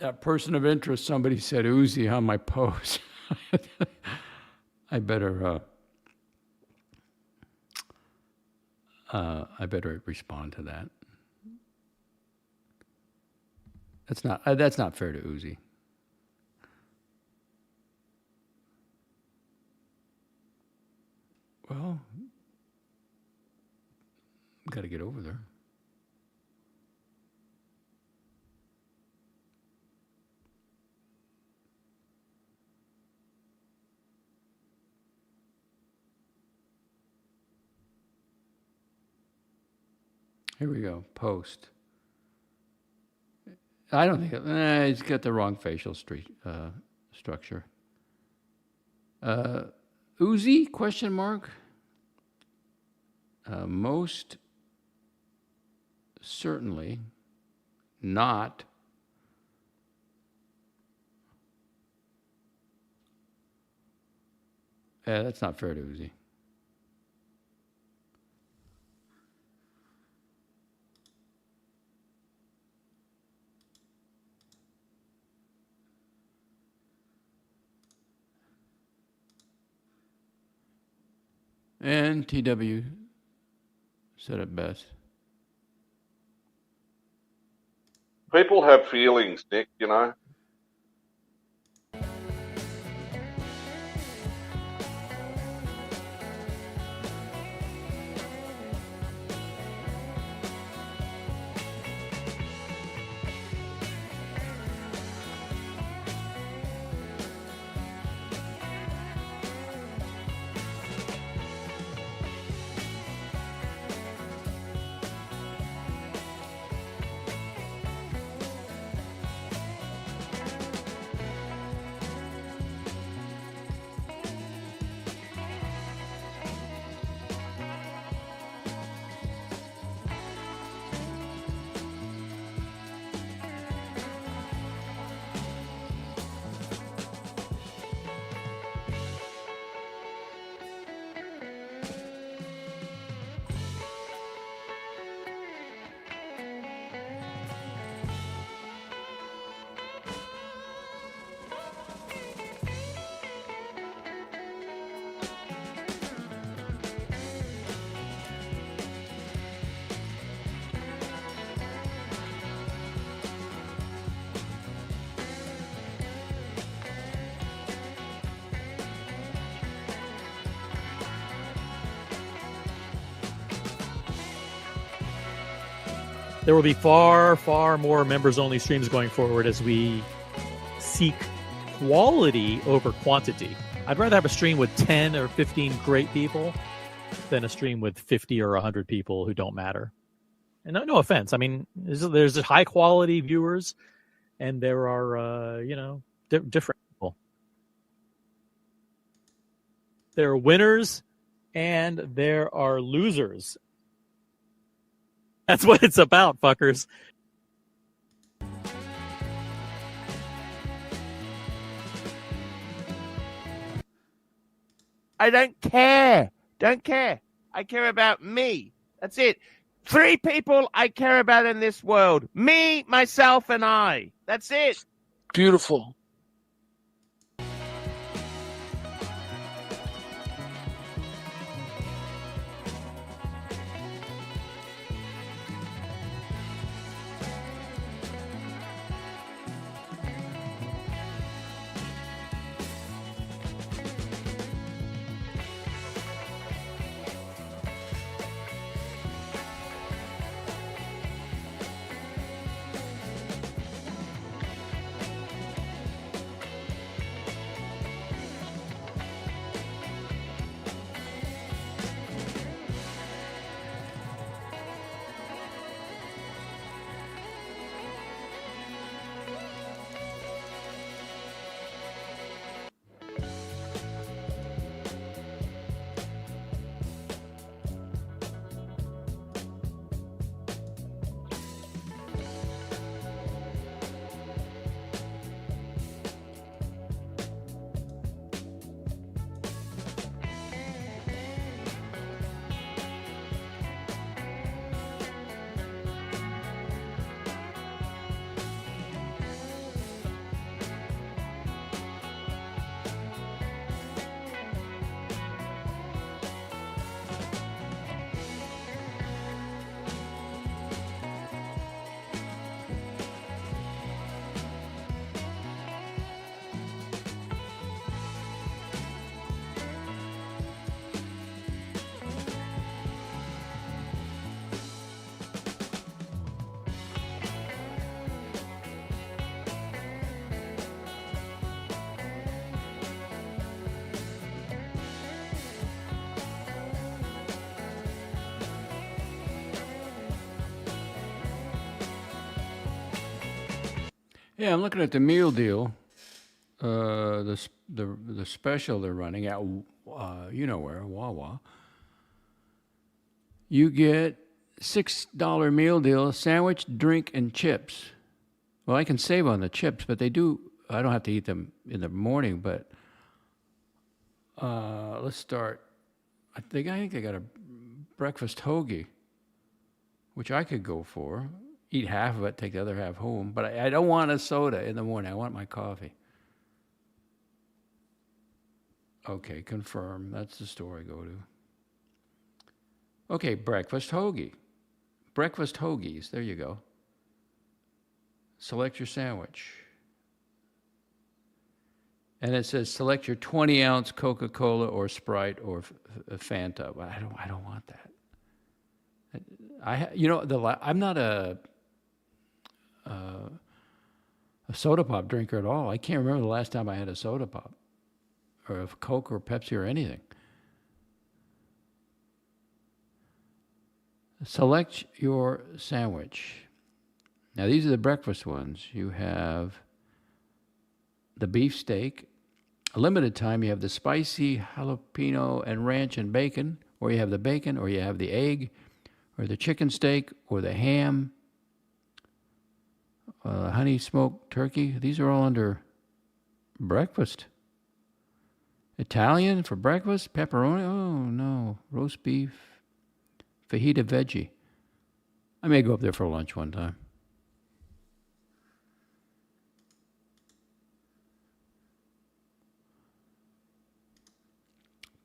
That person of interest, somebody said Uzi on my post. I better respond to that. That's not fair to Uzi. Well, got to get over there. Here we go. Post. I don't think he's got the wrong facial structure. Uzi? Question mark. Most certainly not. That's not fair to Uzi. And TW said it best. People have feelings, Nick, you know. There will be far, far more members-only streams going forward as we seek quality over quantity. I'd rather have a stream with 10 or 15 great people than a stream with 50 or 100 people who don't matter. And no offense. I mean, there's high-quality viewers, and there are, different people. There are winners, and there are losers. That's what it's about, fuckers. I don't care. Don't care. I care about me. That's it. 3 people I care about in this world. Me, myself, and I. That's it. Beautiful. Yeah, I'm looking at the meal deal, the special they're running at, you know where, Wawa. You get $6 meal deal, sandwich, drink, and chips. Well, I can save on the chips, but I don't have to eat them in the morning, but let's start. I think they got a breakfast hoagie, which I could go for. Eat half of it, take the other half home. But I don't want a soda in the morning. I want my coffee. Okay, confirm. That's the store I go to. Okay, breakfast hoagie. Breakfast hoagies. There you go. Select your sandwich. And it says select your 20-ounce Coca-Cola or Sprite or Fanta. I don't want that. I'm not a soda pop drinker at all. I can't remember the last time I had a soda pop or a Coke or Pepsi or anything. Select your sandwich. Now, these are the breakfast ones. You have the beef steak. A limited time, you have the spicy jalapeno and ranch and bacon, or you have the bacon, or you have the egg, or the chicken steak, or the ham, honey smoked turkey. These are all under breakfast. Italian for breakfast, pepperoni. Oh, no. Roast beef, fajita veggie. I may go up there for lunch one time.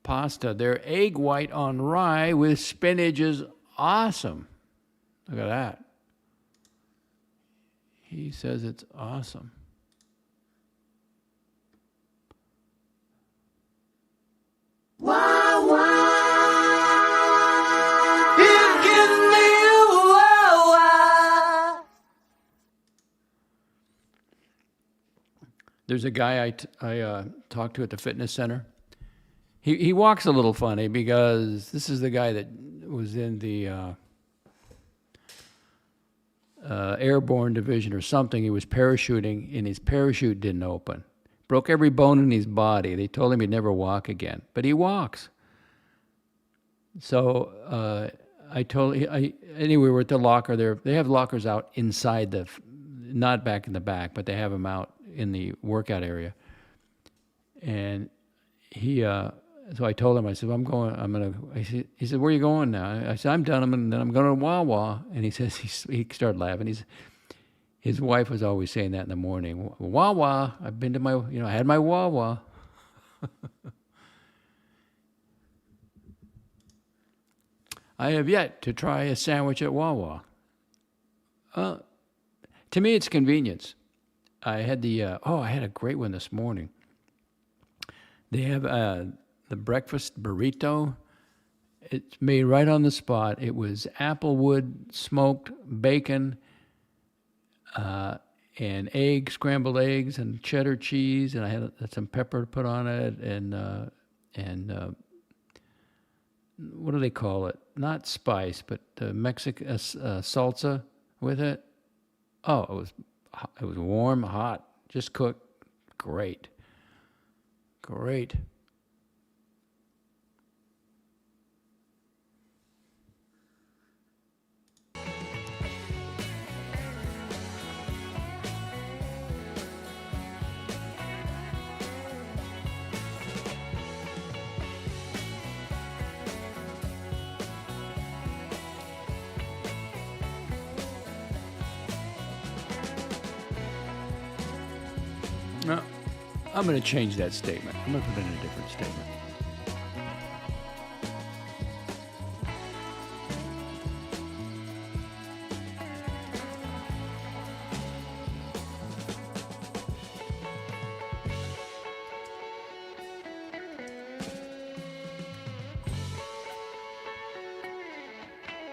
Pasta. Their egg white on rye with spinach is awesome. Look at that. He says it's awesome. Wow, wow. You give me a wow, wow. There's a guy I talked to at the fitness center. He walks a little funny because this is the guy that was in the airborne division or something. He was parachuting, and his parachute didn't open. Broke every bone in his body. They told him he'd never walk again, but he walks. So anyway, we're at the locker there. They have lockers out inside not back in the back, but they have them out in the workout area. And so I told him, I said, he said, where are you going now? I said, I'm done. I'm going to Wawa. And he says, he started laughing. His wife was always saying that in the morning. Wawa, I've been to I had my Wawa. I have yet to try a sandwich at Wawa. To me, it's convenience. I had I had a great one this morning. They have the breakfast burrito. It's made right on the spot. It was applewood, smoked bacon, and scrambled eggs, and cheddar cheese, and I had some pepper to put on it, and what do they call it? Not spice, but Mexican salsa with it. Oh, it was warm, hot, just cooked. Great. No, I'm going to change that statement. I'm going to put in a different statement.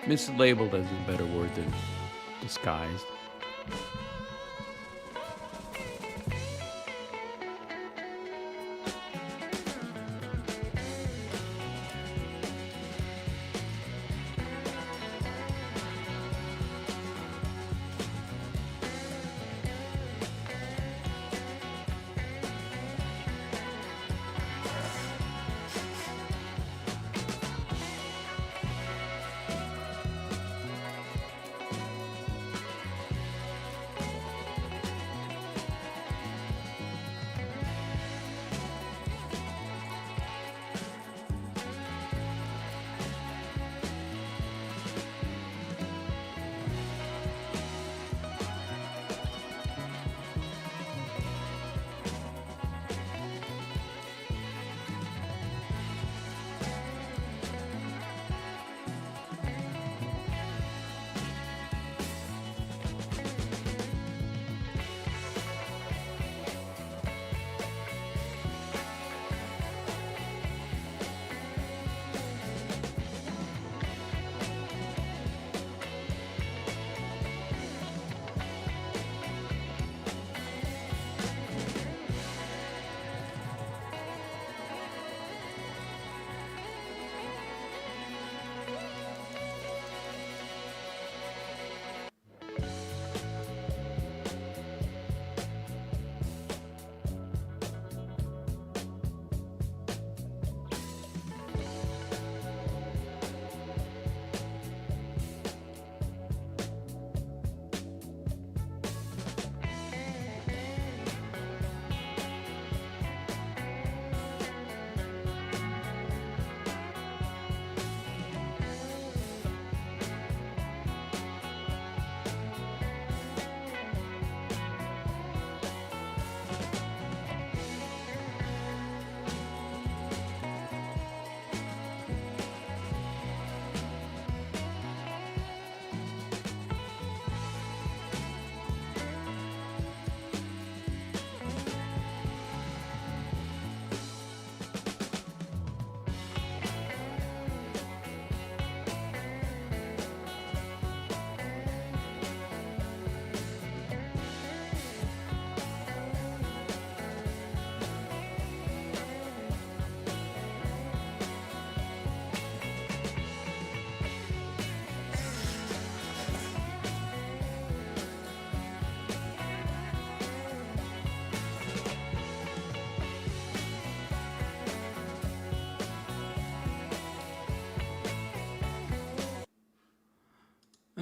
Mislabeled is a better word than disguised.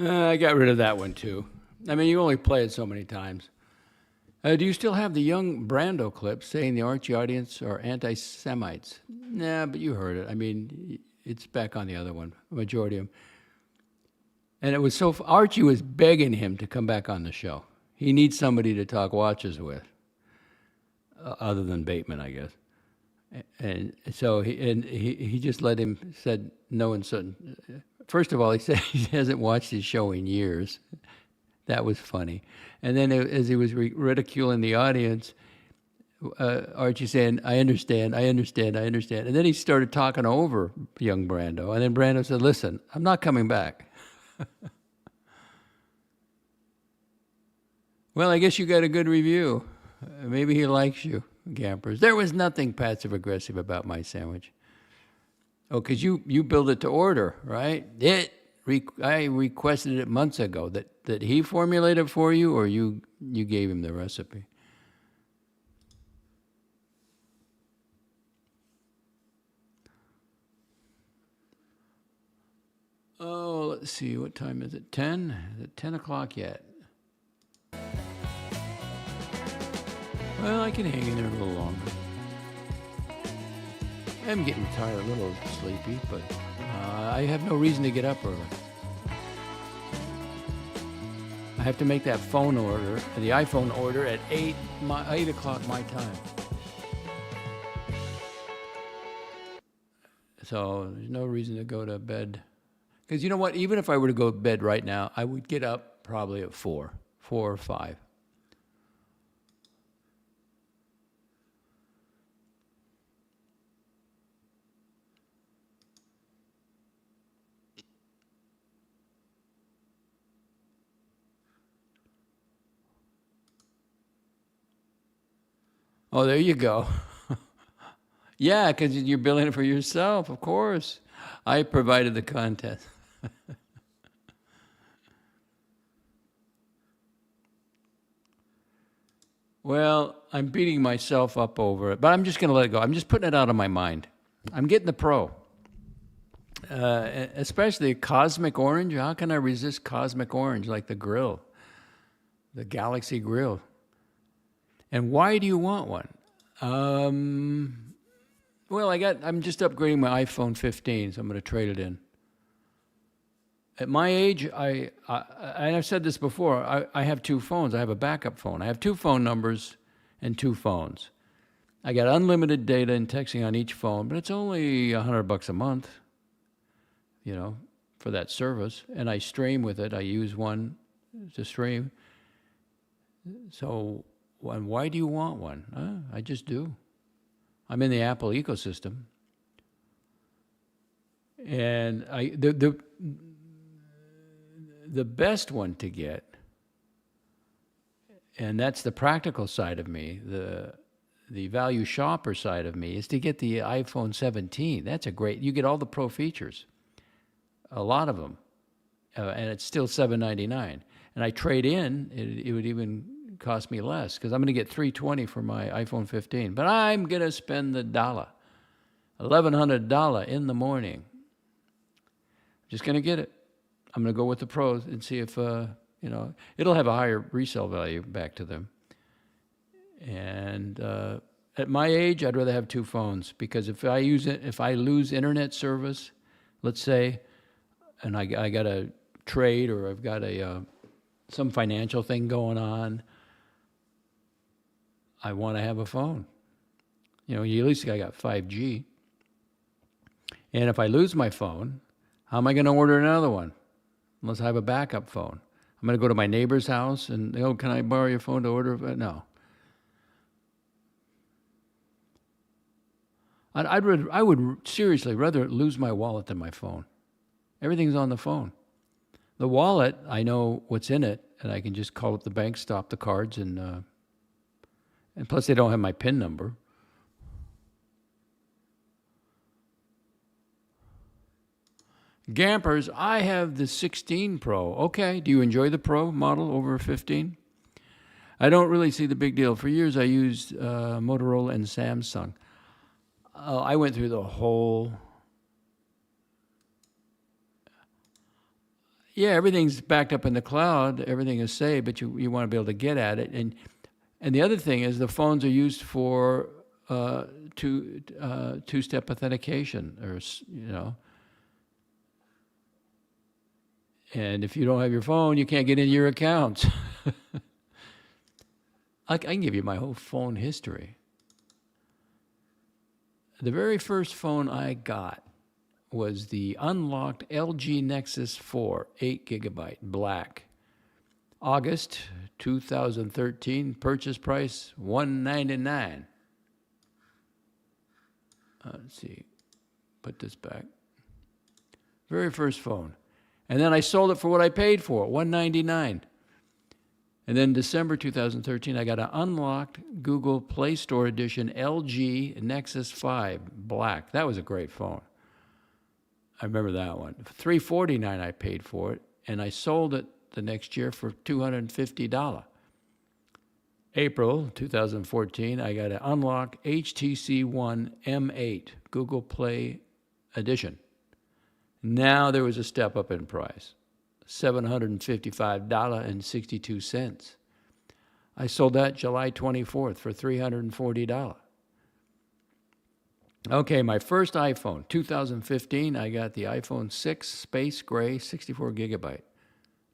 I got rid of that one too. I mean, you only play it so many times. Do you still have the young Brando clip saying the Archie audience are anti-Semites? Nah, but you heard it. I mean, it's back on the other one, majority of them. And it was so, Archie was begging him to come back on the show. He needs somebody to talk watches with, other than Bateman, I guess. And so he just let him, said no and said, first of all, he said he hasn't watched his show in years. That was funny. And then as he was ridiculing the audience, Archie saying, I understand. And then he started talking over young Brando. And then Brando said, listen, I'm not coming back. Well, I guess you got a good review. Maybe he likes you, Gampers. There was nothing passive-aggressive about my sandwich. Oh, because you build it to order, right? I requested it months ago. That he formulated for you, or you gave him the recipe? Oh, let's see. What time is it? 10? Is it 10 o'clock yet? Well, I can hang in there a little longer. I'm getting tired, a little sleepy, but I have no reason to get up early. I have to make that phone order, the iPhone order, at 8 o'clock my time. So there's no reason to go to bed. Because you know what? Even if I were to go to bed right now, I would get up probably at 4 or 5. Oh, there you go. Yeah, because you're billing it for yourself, of course. I provided the content. Well, I'm beating myself up over it, but I'm just going to let it go. I'm just putting it out of my mind. I'm getting the Pro. Especially Cosmic Orange. How can I resist Cosmic Orange, like the grill, the Galaxy grill? And why do you want one? Well, I'm just upgrading my iPhone 15, so I'm going to trade it in. At my age, and I've said this before, I have 2 phones. I have a backup phone. I have 2 phone numbers and 2 phones. I got unlimited data and texting on each phone, but it's only $100 a month, for that service. And I stream with it. I use one to stream. So why do you want one? I just do. I'm in the Apple ecosystem. And the best one to get, and that's the practical side of me, the value shopper side of me, is to get the iPhone 17. That's you get all the pro features, a lot of them, and it's still $799. And I trade in, it would even cost me less, because I'm going to get $320 for my iPhone 15. But I'm going to spend the $1,100 in the morning. Just going to get it. I'm going to go with the pros and see if, it'll have a higher resale value back to them. And at my age, I'd rather have 2 phones, because if I lose internet service, let's say, and I got a trade, or I've got some financial thing going on, I want to have a phone. At least I got 5G. And if I lose my phone, how am I going to order another one? Unless I have a backup phone. I'm going to go to my neighbor's house and, can I borrow your phone to order? No. I would seriously rather lose my wallet than my phone. Everything's on the phone. The wallet, I know what's in it, and I can just call up the bank, stop the cards, and plus they don't have my PIN number. Gampers, I have the 16 Pro. Okay, do you enjoy the Pro model over 15? I don't really see the big deal. For years I used Motorola and Samsung. I went through the whole... Yeah, everything's backed up in the cloud. Everything is saved, but you want to be able to get at it. And the other thing is the phones are used for two-step authentication, And if you don't have your phone, you can't get into your accounts. I can give you my whole phone history. The very first phone I got was the unlocked LG Nexus 4, 8 gigabyte, black. August 2013, purchase price $199. Let's see, put this back. Very first phone. And then I sold it for what I paid for it, $199. And then December 2013, I got an unlocked Google Play Store edition LG Nexus 5 black. That was a great phone. I remember that one. $349 I paid for it, and I sold it the next year for $250. April 2014, I got an unlocked HTC One M8 Google Play edition. Now there was a step up in price. $755.62. I sold that July 24th for $340. Okay, my first iPhone, 2015, I got the iPhone 6 Space Gray, 64 gigabyte.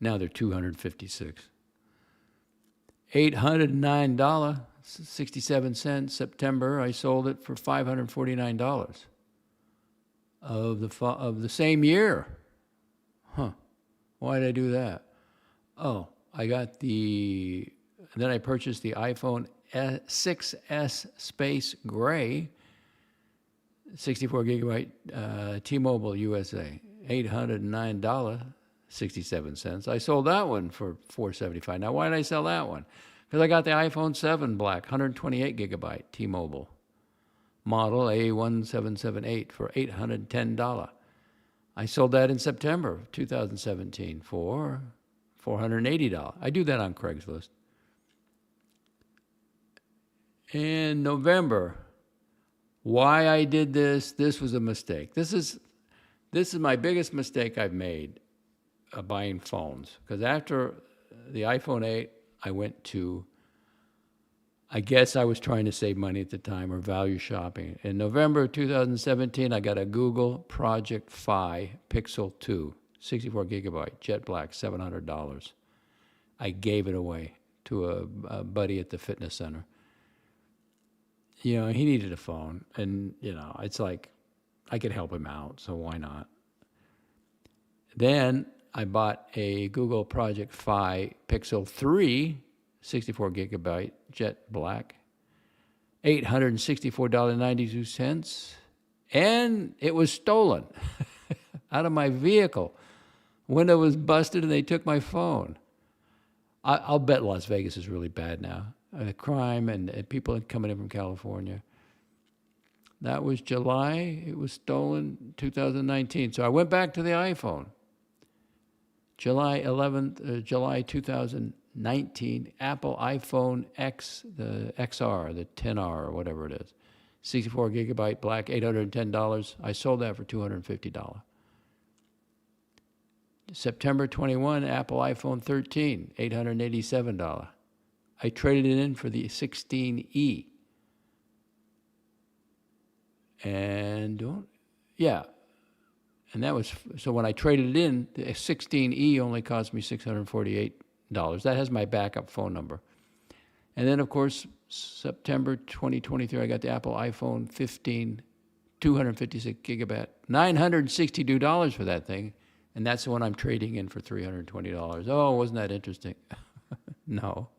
Now they're $256. $809.67. September, I sold it for $549 of the same year. Huh. Why did I do that? Oh, then I purchased the iPhone 6S Space Gray, 64 gigabyte, T-Mobile USA, $809.67. I sold that one for $475. Now, why did I sell that one? Because I got the iPhone 7 black, 128 gigabyte, T-Mobile, model A1778 for $810. I sold that in September of 2017 for $480. I do that on Craigslist. In November, why I did this was a mistake. This is my biggest mistake I've made buying phones. Because after the iPhone 8, I went to, I guess I was trying to save money at the time or value shopping. In November 2017, I got a Google Project Fi Pixel 2, 64 gigabyte, jet black, $700. I gave it away to a buddy at the fitness center. He needed a phone, and, it's like, I could help him out, so why not? Then I bought a Google Project Fi Pixel 3, 64 gigabyte, jet black, $864.92, and it was stolen out of my vehicle. Window was busted, and they took my phone. I'll bet Las Vegas is really bad now. Crime and people coming in from California. That was July. It was stolen 2019. So I went back to the iPhone. July 11th, July 2019, Apple iPhone X, the XR, the 10R or whatever it is. 64 gigabyte black, $810. I sold that for $250. September 21, Apple iPhone 13, $887. I traded it in for the 16E. And that was, so when I traded it in, the 16E only cost me $648. That has my backup phone number. And then, of course, September 2023, I got the Apple iPhone 15, 256 gigabyte, $962 for that thing. And that's the one I'm trading in for $320. Oh, wasn't that interesting? No.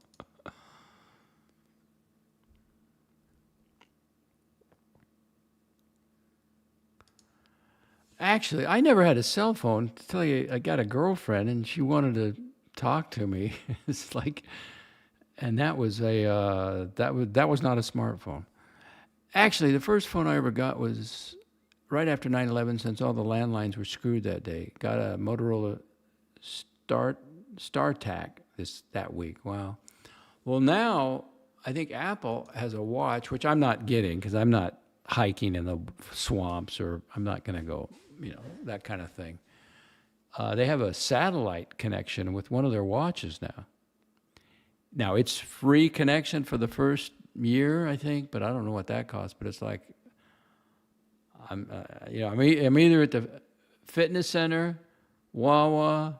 Actually, I never had a cell phone. To tell you, I got a girlfriend, and she wanted to talk to me. It's like, and that was that was not a smartphone. Actually, the first phone I ever got was right after 9/11, since all the landlines were screwed that day. Got a Motorola StarTAC that week. Wow. Well, now I think Apple has a watch, which I'm not getting because I'm not hiking in the swamps, or I'm not going to go, that kind of thing. They have a satellite connection with one of their watches now. Now, it's free connection for the first year, I think, but I don't know what that costs. But it's like, I'm either at the fitness center, Wawa,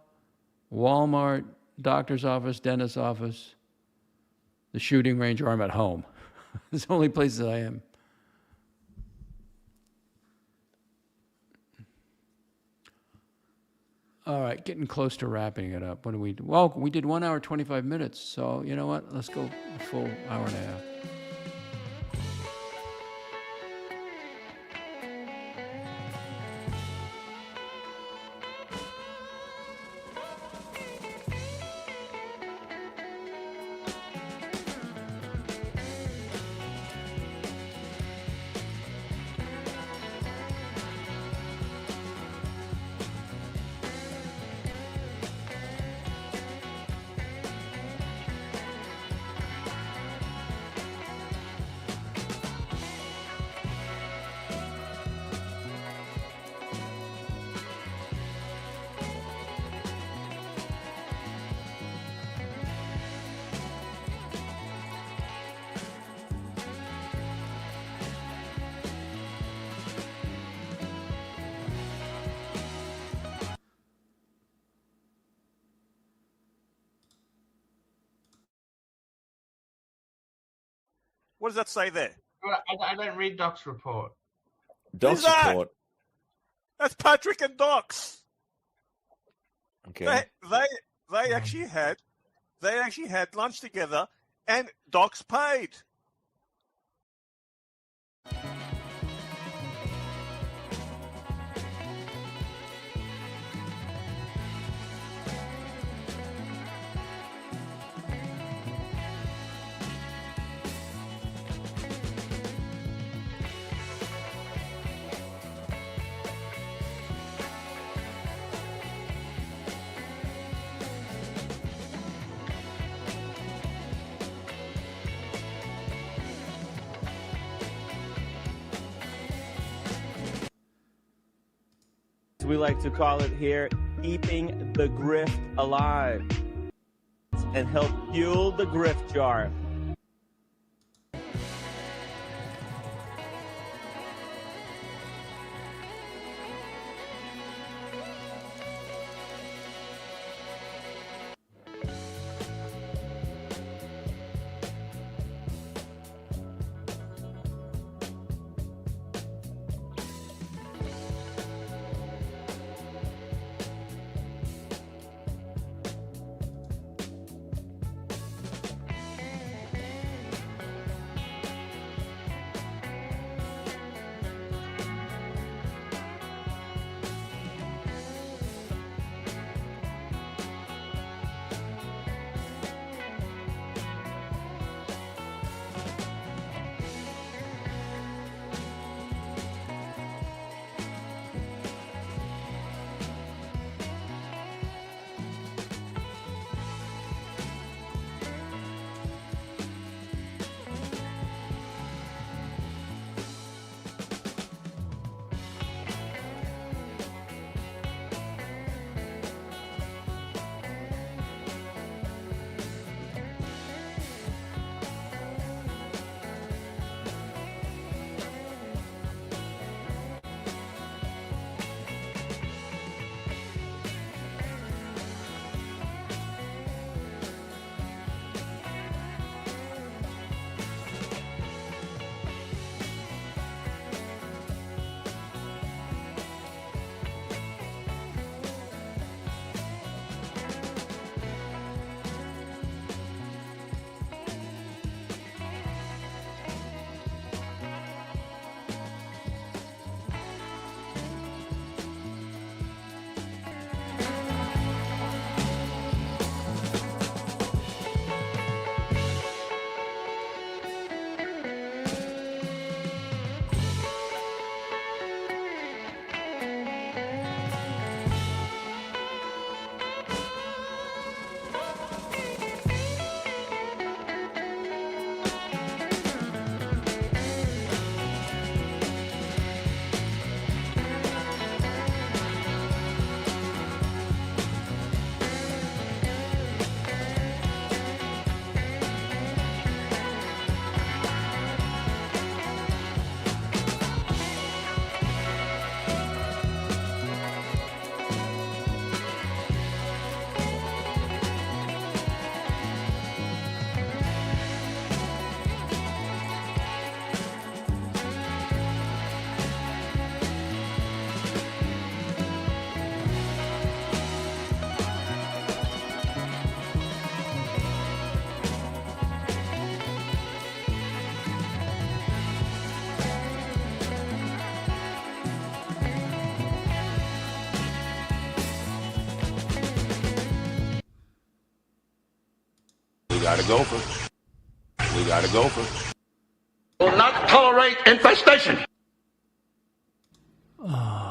Walmart, doctor's office, dentist's office, the shooting range, or I'm at home. It's the only places I am. All right, getting close to wrapping it up. What do we do? Well, we did 1 hour, 25 minutes. So you know what? Let's go a full hour and a half. What does that say there? I don't read DOXX Report. Who's DOXX that? Report. That's Patrick and DOXX. Okay. They actually had lunch together, and DOXX paid. We like to call it here, keeping the grift alive and help fuel the grift jar. got a gopher. We got a gopher. Will not tolerate infestation. Oh.